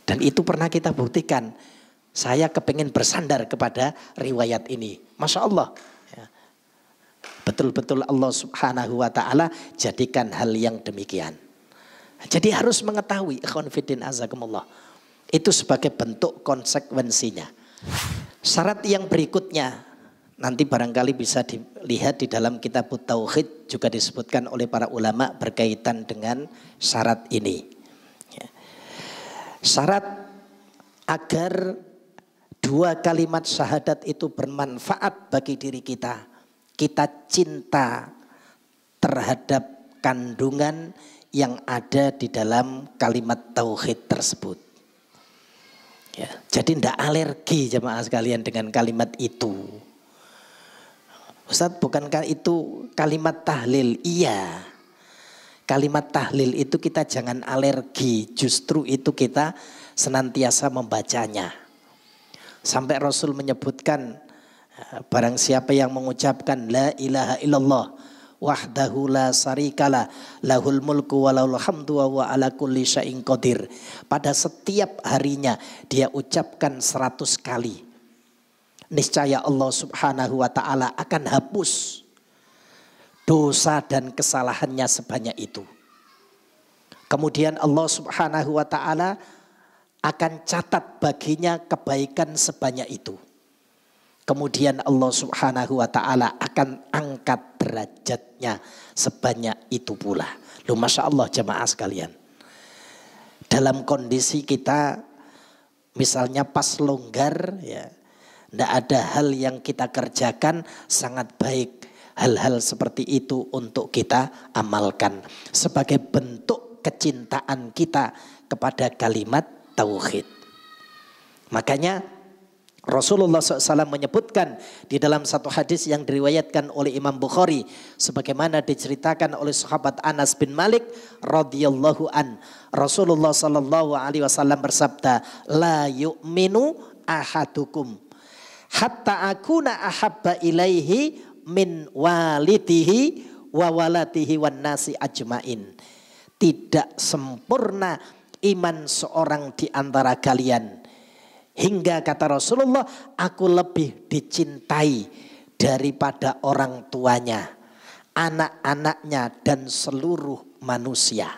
B: Dan itu pernah kita buktikan. Saya kepengen bersandar kepada riwayat ini. Masya Allah. Betul-betul Allah subhanahu wa ta'ala jadikan hal yang demikian. Jadi harus mengetahui ikhwan fillah azakumullah. Itu sebagai bentuk konsekuensinya. Syarat yang berikutnya nanti barangkali bisa dilihat di dalam kitab Tauhid juga disebutkan oleh para ulama berkaitan dengan syarat ini. Syarat agar 2 kalimat syahadat itu bermanfaat bagi diri kita. Kita cinta terhadap kandungan yang ada di dalam kalimat tauhid tersebut. Ya, jadi tidak alergi jemaah sekalian dengan kalimat itu. Ustadz, bukankah itu kalimat tahlil? Iya. Kalimat tahlil itu kita jangan alergi. Justru itu kita senantiasa membacanya. Sampai Rasul menyebutkan barang siapa yang mengucapkan la ilaha illallah wahdahu la syarikalah lahul mulku wa lahul hamdu wa huwa ala kulli syai'in qadir. Pada setiap harinya dia ucapkan 100 kali. Niscaya Allah Subhanahu wa taala akan hapus dosa dan kesalahannya sebanyak itu. Kemudian Allah Subhanahu wa taala akan catat baginya kebaikan sebanyak itu. Kemudian Allah Subhanahu wa taala akan angkat derajatnya sebanyak itu pula. Loh, Masya Allah jemaah sekalian. Dalam kondisi kita misalnya pas longgar ya, tidak ada hal yang kita kerjakan, sangat baik hal-hal seperti itu untuk kita amalkan sebagai bentuk kecintaan kita kepada kalimat tauhid. Makanya Rasulullah SAW menyebutkan di dalam satu hadis yang diriwayatkan oleh Imam Bukhari, sebagaimana diceritakan oleh sahabat Anas bin Malik radhiyallahu an, Rasulullah SAW bersabda, la yu'minu ahadukum hatta akuna ahabba ilaihi min walidihi wa walatihi wan nasi ajmain. Tidak sempurna iman seorang di antara kalian hingga kata Rasulullah, aku lebih dicintai daripada orang tuanya, anak-anaknya dan seluruh manusia.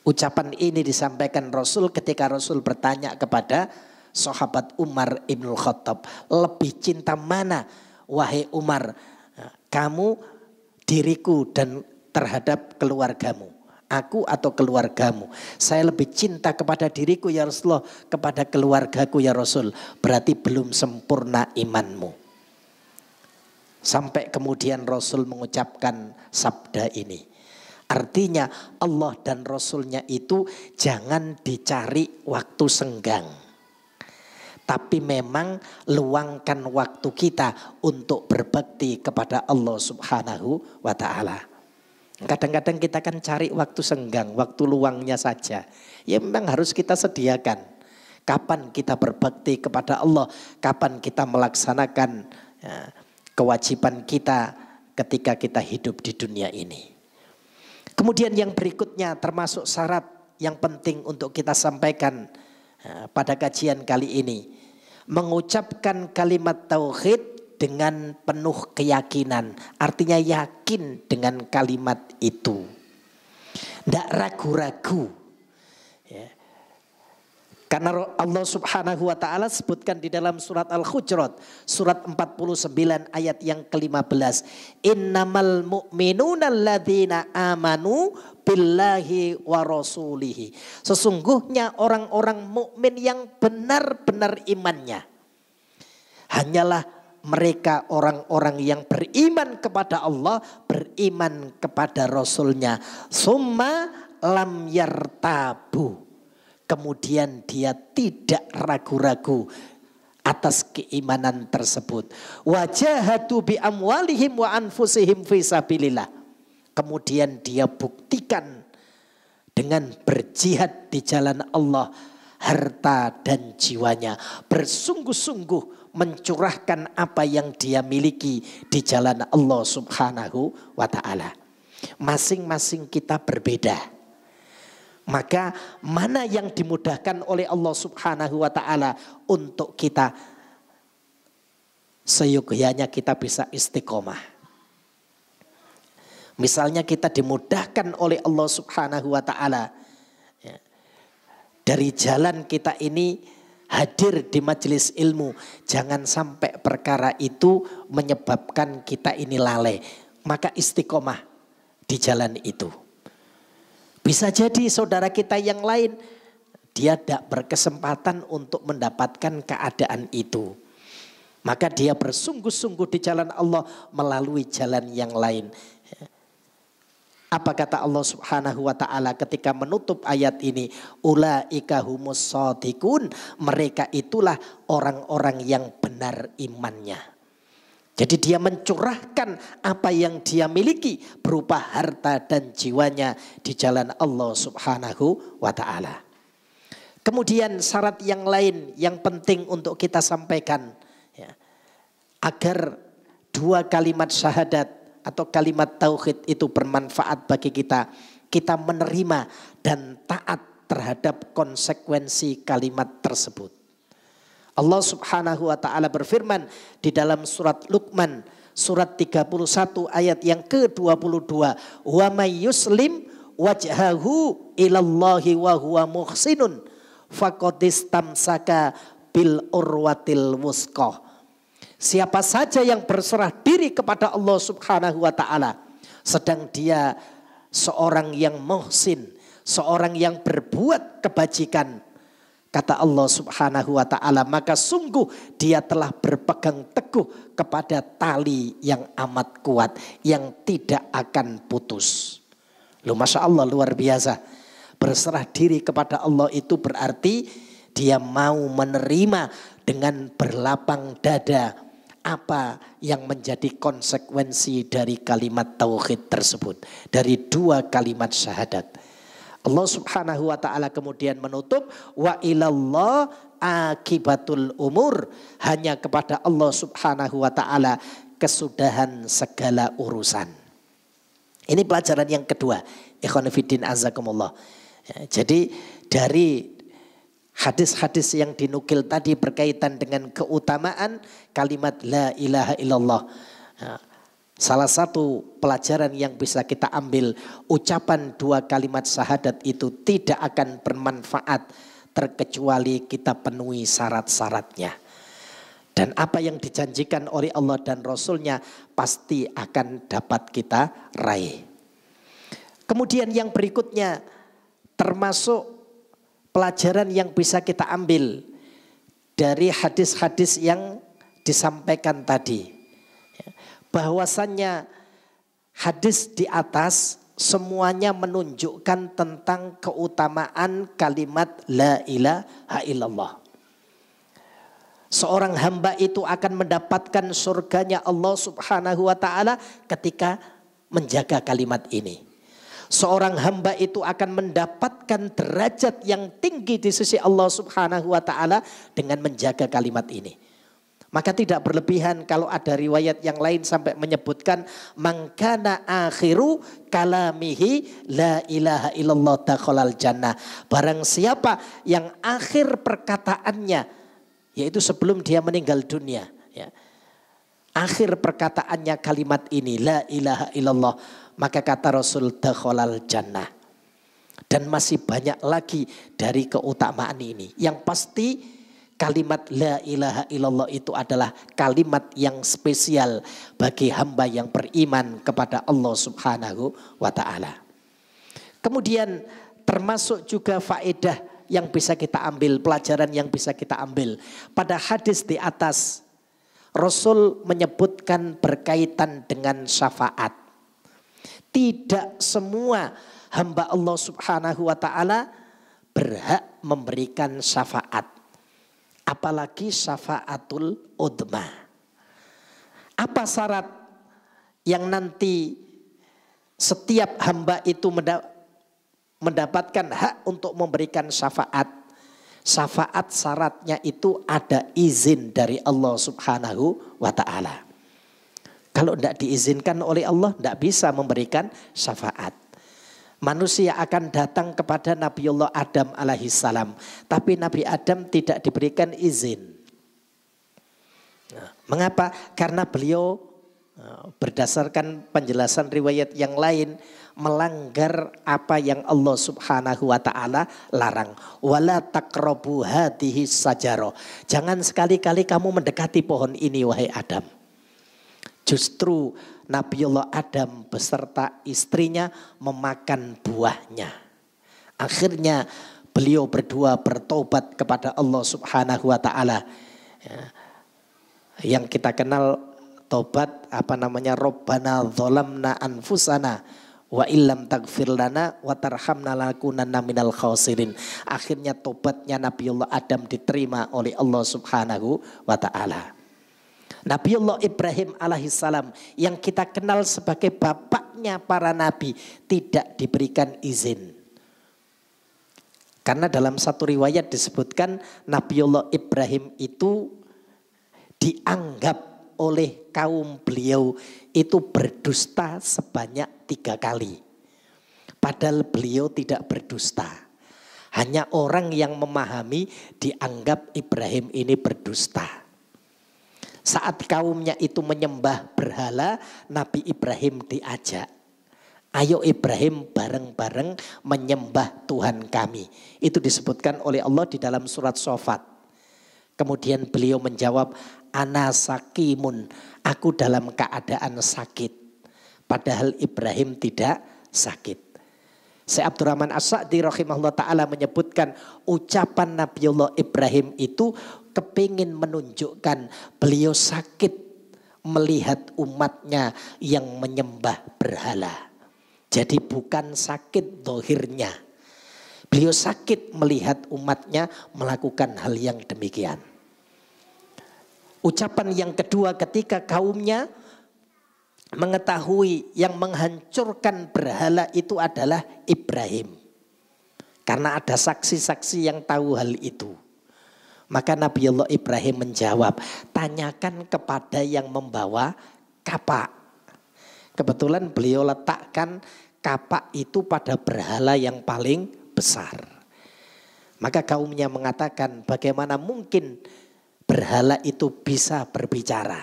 B: Ucapan ini disampaikan Rasul ketika Rasul bertanya kepada sahabat Umar ibn Khattab, lebih cinta mana wahai Umar, kamu, diriku dan terhadap keluargamu, aku atau keluargamu? Saya lebih cinta kepada diriku ya Rasulullah, kepada keluargaku ya Rasul. Berarti belum sempurna imanmu. Sampai kemudian Rasul mengucapkan sabda ini. Artinya Allah dan Rasulnya itu jangan dicari waktu senggang, tapi memang luangkan waktu kita untuk berbakti kepada Allah Subhanahu wa ta'ala. Kadang-kadang kita kan cari waktu senggang, waktu luangnya saja. Ya memang harus kita sediakan. Kapan kita berbakti kepada Allah, kapan kita melaksanakan kewajiban kita ketika kita hidup di dunia ini. Kemudian yang berikutnya termasuk syarat yang penting untuk kita sampaikan pada kajian kali ini. Mengucapkan kalimat tauhid dengan penuh keyakinan. Artinya yakin dengan kalimat itu. Tidak ragu-ragu. Ya. Karena Allah Subhanahu wa ta'ala sebutkan di dalam surat Al-Hujurat. Surat 49 ayat yang ke-15. Innamal mu'minuna alladzina amanu billahi wa rasulihi. Sesungguhnya orang-orang mukmin yang benar-benar imannya hanyalah mereka orang-orang yang beriman kepada Allah, beriman kepada Rasulnya. Summa lam yartabu. Kemudian dia tidak ragu-ragu atas keimanan tersebut. Wajahatu bi amwalihim wa anfusihim fi sabilillah. Kemudian dia buktikan dengan berjihad di jalan Allah, harta dan jiwanya. Bersungguh-sungguh mencurahkan apa yang dia miliki di jalan Allah Subhanahu wa ta'ala. Masing-masing kita berbeda. Maka mana yang dimudahkan oleh Allah Subhanahu wa ta'ala untuk kita, seyogyanya kita bisa istiqomah. Misalnya kita dimudahkan oleh Allah Subhanahu wa ta'ala, ya, dari jalan kita ini hadir di majelis ilmu, jangan sampai perkara itu menyebabkan kita ini lalai. Maka istiqomah di jalan itu. Bisa jadi saudara kita yang lain, dia tidak berkesempatan untuk mendapatkan keadaan itu. Maka dia bersungguh-sungguh di jalan Allah melalui jalan yang lain. Apa kata Allah Subhanahu wa ta'ala ketika menutup ayat ini? Ulaika humus shadiqun. Mereka itulah orang-orang yang benar imannya. Jadi dia mencurahkan apa yang dia miliki berupa harta dan jiwanya di jalan Allah Subhanahu wa ta'ala. Kemudian syarat yang lain yang penting untuk kita sampaikan, ya, agar dua kalimat syahadat atau kalimat tauhid itu bermanfaat bagi kita, kita menerima dan taat terhadap konsekuensi kalimat tersebut. Allah Subhanahu wa taala berfirman di dalam surat Luqman surat 31 ayat yang ke-22, "Wa may yuslim wajhahu ilallahi wa huwa muhsinun faqad istamsaka bil urwatil wusqa." Siapa saja yang berserah diri kepada Allah Subhanahu wa taala sedang dia seorang yang muhsin, seorang yang berbuat kebajikan, kata Allah Subhanahu wa taala, maka sungguh dia telah berpegang teguh kepada tali yang amat kuat yang tidak akan putus. Loh, Masya Allah, luar biasa. Berserah diri kepada Allah itu berarti dia mau menerima dengan berlapang dada apa yang menjadi konsekuensi dari kalimat tauhid tersebut, dari dua kalimat syahadat. Allah Subhanahu wa taala kemudian menutup, wa ilallah akibatul umur, hanya kepada Allah Subhanahu wa taala kesudahan segala urusan. Ini pelajaran yang kedua. Ikhwan fillah azakumullah. Jadi dari hadis-hadis yang dinukil tadi berkaitan dengan keutamaan kalimat la ilaha illallah. Salah satu pelajaran yang bisa kita ambil, ucapan dua kalimat syahadat itu tidak akan bermanfaat terkecuali kita penuhi syarat-syaratnya. Dan apa yang dijanjikan oleh Allah dan Rasulnya pasti akan dapat kita raih. Kemudian yang berikutnya termasuk pelajaran yang bisa kita ambil dari hadis-hadis yang disampaikan tadi. Bahwasannya hadis di atas semuanya menunjukkan tentang keutamaan kalimat la ilaha illallah. Seorang hamba itu akan mendapatkan surganya Allah Subhanahu wa taala ketika menjaga kalimat ini. Seorang hamba itu akan mendapatkan derajat yang tinggi di sisi Allah Subhanahu wa taala dengan menjaga kalimat ini. Maka tidak berlebihan kalau ada riwayat yang lain sampai menyebutkan mangkana akhiru kalamihi la ilaha illallah dakhalal jannah. Barang siapa yang akhir perkataannya, yaitu sebelum dia meninggal dunia, ya, akhir perkataannya kalimat ini la ilaha illallah, maka kata Rasul dakhalal jannah. Dan masih banyak lagi dari keutamaan ini. Yang pasti kalimat la ilaha illallah itu adalah kalimat yang spesial bagi hamba yang beriman kepada Allah Subhanahu wa taala. Kemudian termasuk juga faedah yang bisa kita ambil, pelajaran yang bisa kita ambil. Pada hadis di atas Rasul menyebutkan berkaitan dengan syafaat. Tidak semua hamba Allah Subhanahu wa taala berhak memberikan syafaat. Apalagi syafaatul udma. Apa syarat yang nanti setiap hamba itu mendapatkan hak untuk memberikan syafaat? Syafaat syaratnya itu ada izin dari Allah Subhanahu wa ta'ala. Kalau tidak diizinkan oleh Allah, tidak bisa memberikan syafaat. Manusia akan datang kepada Nabiullah Adam alaihissalam, tapi Nabi Adam tidak diberikan izin. Mengapa? Karena beliau berdasarkan penjelasan riwayat yang lain melanggar apa yang Allah Subhanahu wa taala larang. Wala taqrabu hadhihi sajarah. Jangan sekali-kali kamu mendekati pohon ini wahai Adam. Justru Nabiullah Adam beserta istrinya memakan buahnya. Akhirnya beliau berdua bertobat kepada Allah Subhanahu wa taala. Yang kita kenal tobat Rabbana dzalamna anfusana wa illam taghfir lana wa tarhamna lanakunanna minal khasirin. Akhirnya tobatnya Nabiullah Adam diterima oleh Allah Subhanahu wa taala. Nabiullah Ibrahim alaihissalam yang kita kenal sebagai bapaknya para nabi tidak diberikan izin. Karena dalam satu riwayat disebutkan Nabiullah Ibrahim itu dianggap oleh kaum beliau itu berdusta sebanyak 3 kali. Padahal beliau tidak berdusta. Hanya orang yang memahami dianggap Ibrahim ini berdusta. Saat kaumnya itu menyembah berhala, Nabi Ibrahim diajak. Ayo Ibrahim bareng-bareng menyembah Tuhan kami. Itu disebutkan oleh Allah di dalam surat Shofat. Kemudian beliau menjawab, ana sakimun, aku dalam keadaan sakit. Padahal Ibrahim tidak sakit. Syekh Abdurrahman As-Sa'di rahimahullah ta'ala menyebutkan ucapan Nabiullah Ibrahim itu kepingin menunjukkan beliau sakit melihat umatnya yang menyembah berhala. Jadi bukan sakit zahirnya. Beliau sakit melihat umatnya melakukan hal yang demikian. Ucapan yang kedua ketika kaumnya mengetahui yang menghancurkan berhala itu adalah Ibrahim. Karena ada saksi-saksi yang tahu hal itu. Maka Nabiullah Ibrahim menjawab, tanyakan kepada yang membawa kapak. Kebetulan beliau letakkan kapak itu pada berhala yang paling besar. Maka kaumnya mengatakan, bagaimana mungkin berhala itu bisa berbicara?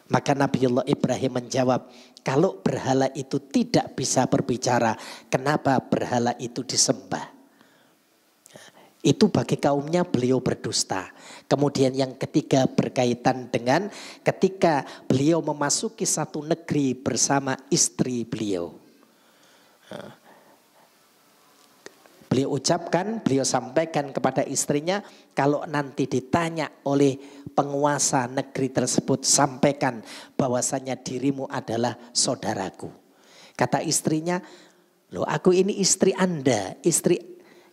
B: Maka Nabiullah Ibrahim menjawab, kalau berhala itu tidak bisa berbicara, kenapa berhala itu disembah? Itu bagi kaumnya beliau berdusta. Kemudian yang ketiga berkaitan dengan ketika beliau memasuki satu negeri bersama istri beliau. Beliau ucapkan, beliau sampaikan kepada istrinya, kalau nanti ditanya oleh penguasa negeri tersebut, sampaikan bahwasanya dirimu adalah saudaraku. Kata istrinya, loh aku ini istri Anda,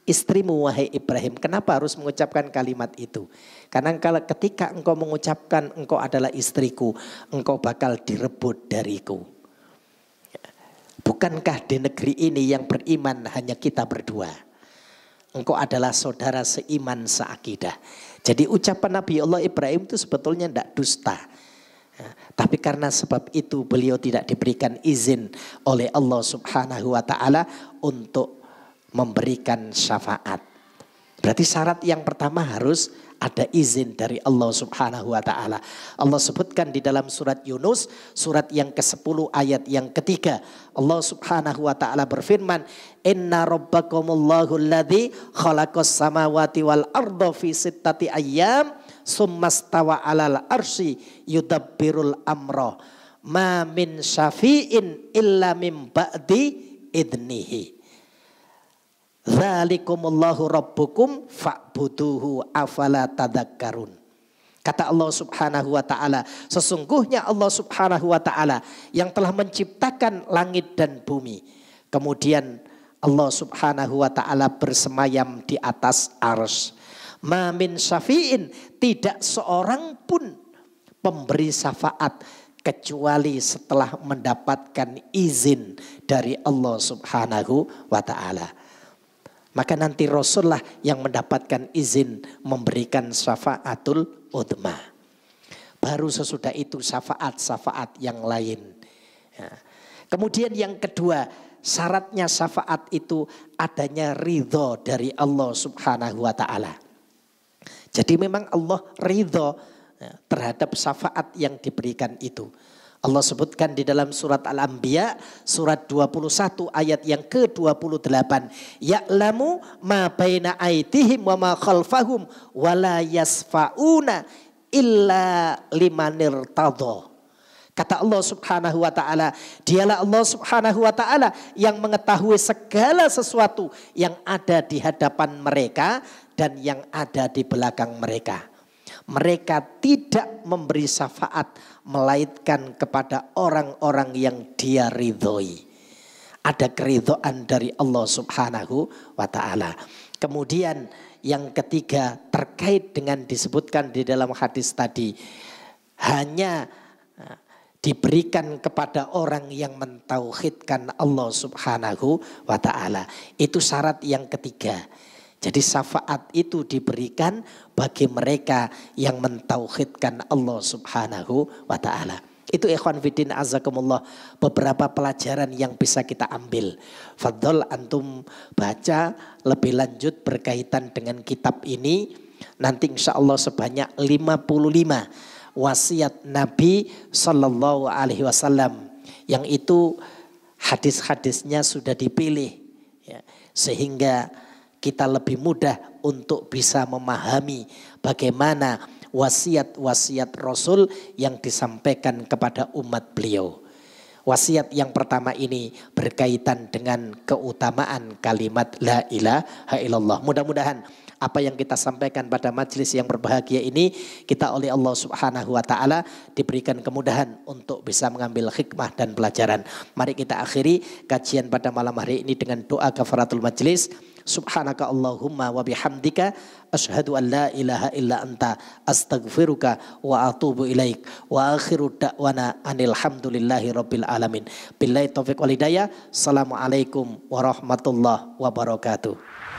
B: istrimu wahai Ibrahim. Kenapa harus mengucapkan kalimat itu? Karena kalau ketika engkau mengucapkan engkau adalah istriku, engkau bakal direbut dariku. Bukankah di negeri ini yang beriman hanya kita berdua? Engkau adalah saudara seiman seakidah. Jadi ucapan Nabi Allah Ibrahim itu sebetulnya tidak dusta. Tapi karena sebab itu beliau tidak diberikan izin oleh Allah Subhanahu wa ta'ala untuk memberikan syafaat. Berarti syarat yang pertama harus ada izin dari Allah Subhanahu wa ta'ala. Allah sebutkan di dalam surat Yunus, surat yang ke-10 ayat yang ketiga. Allah Subhanahu wa ta'ala berfirman, inna rabbakumullahu alladzi khalaqas samawati wal arda fi sittati ayyam summastawa 'alal arsy yudabbirul amra ma min syafi'in illa min ba'di idnihi. Dzalikumullahu rabbukum fa'buduhu afala tadakkarun. Kata Allah Subhanahu wa ta'ala, sesungguhnya Allah Subhanahu wa ta'ala yang telah menciptakan langit dan bumi. Kemudian Allah Subhanahu wa ta'ala bersemayam di atas arsy. Ma min syafi'in, tidak seorang pun pemberi syafaat kecuali setelah mendapatkan izin dari Allah Subhanahu wa ta'ala. Maka nanti Rasulullah yang mendapatkan izin memberikan syafaatul udma. Baru sesudah itu syafaat-syafaat yang lain. Ya. Kemudian yang kedua, syaratnya syafaat itu adanya ridho dari Allah Subhanahu wa ta'ala. Jadi memang Allah ridho terhadap syafaat yang diberikan itu. Allah sebutkan di dalam surat Al-Anbiya surat 21 ayat yang ke-28. Ya'lamu ma baina aydihim wa ma khalfahum wa la yasfa'una illa limanir tadha. Kata Allah Subhanahu wa ta'ala, dialah Allah Subhanahu wa ta'ala yang mengetahui segala sesuatu yang ada di hadapan mereka dan yang ada di belakang mereka. Mereka tidak memberi syafaat melainkan kepada orang-orang yang dia ridhoi. Ada keridhaan dari Allah Subhanahu wa ta'ala. Kemudian yang ketiga terkait dengan disebutkan di dalam hadis tadi, hanya diberikan kepada orang yang mentauhidkan Allah Subhanahu wa ta'ala. Itu syarat yang ketiga. Jadi syafaat itu diberikan bagi mereka yang mentauhidkan Allah Subhanahu wa ta'ala. Itu ikhwan fiddin azakumullah, beberapa pelajaran yang bisa kita ambil. Fadhol antum baca lebih lanjut berkaitan dengan kitab ini. Nanti insya Allah sebanyak 55 wasiat Nabi Sallallahu Alaihi Wasallam. Yang itu hadis-hadisnya sudah dipilih. Ya, sehingga kita lebih mudah untuk bisa memahami bagaimana wasiat-wasiat Rasul yang disampaikan kepada umat beliau. Wasiat yang pertama ini berkaitan dengan keutamaan kalimat la ilaha illallah. Mudah-mudahan apa yang kita sampaikan pada majelis yang berbahagia ini, kita oleh Allah Subhanahu wa ta'ala diberikan kemudahan untuk bisa mengambil hikmah dan pelajaran. Mari kita akhiri kajian pada malam hari ini dengan doa kafaratul majelis. Subhanaka Allahumma wa bihamdika asyhadu an la ilaha illa anta astaghfiruka wa atubu ilaik wa akhiru da'wana anil hamdulillahi rabbil alamin. Billahi taufiq wal hidayah. Assalamualaikum warahmatullahi wabarakatuh.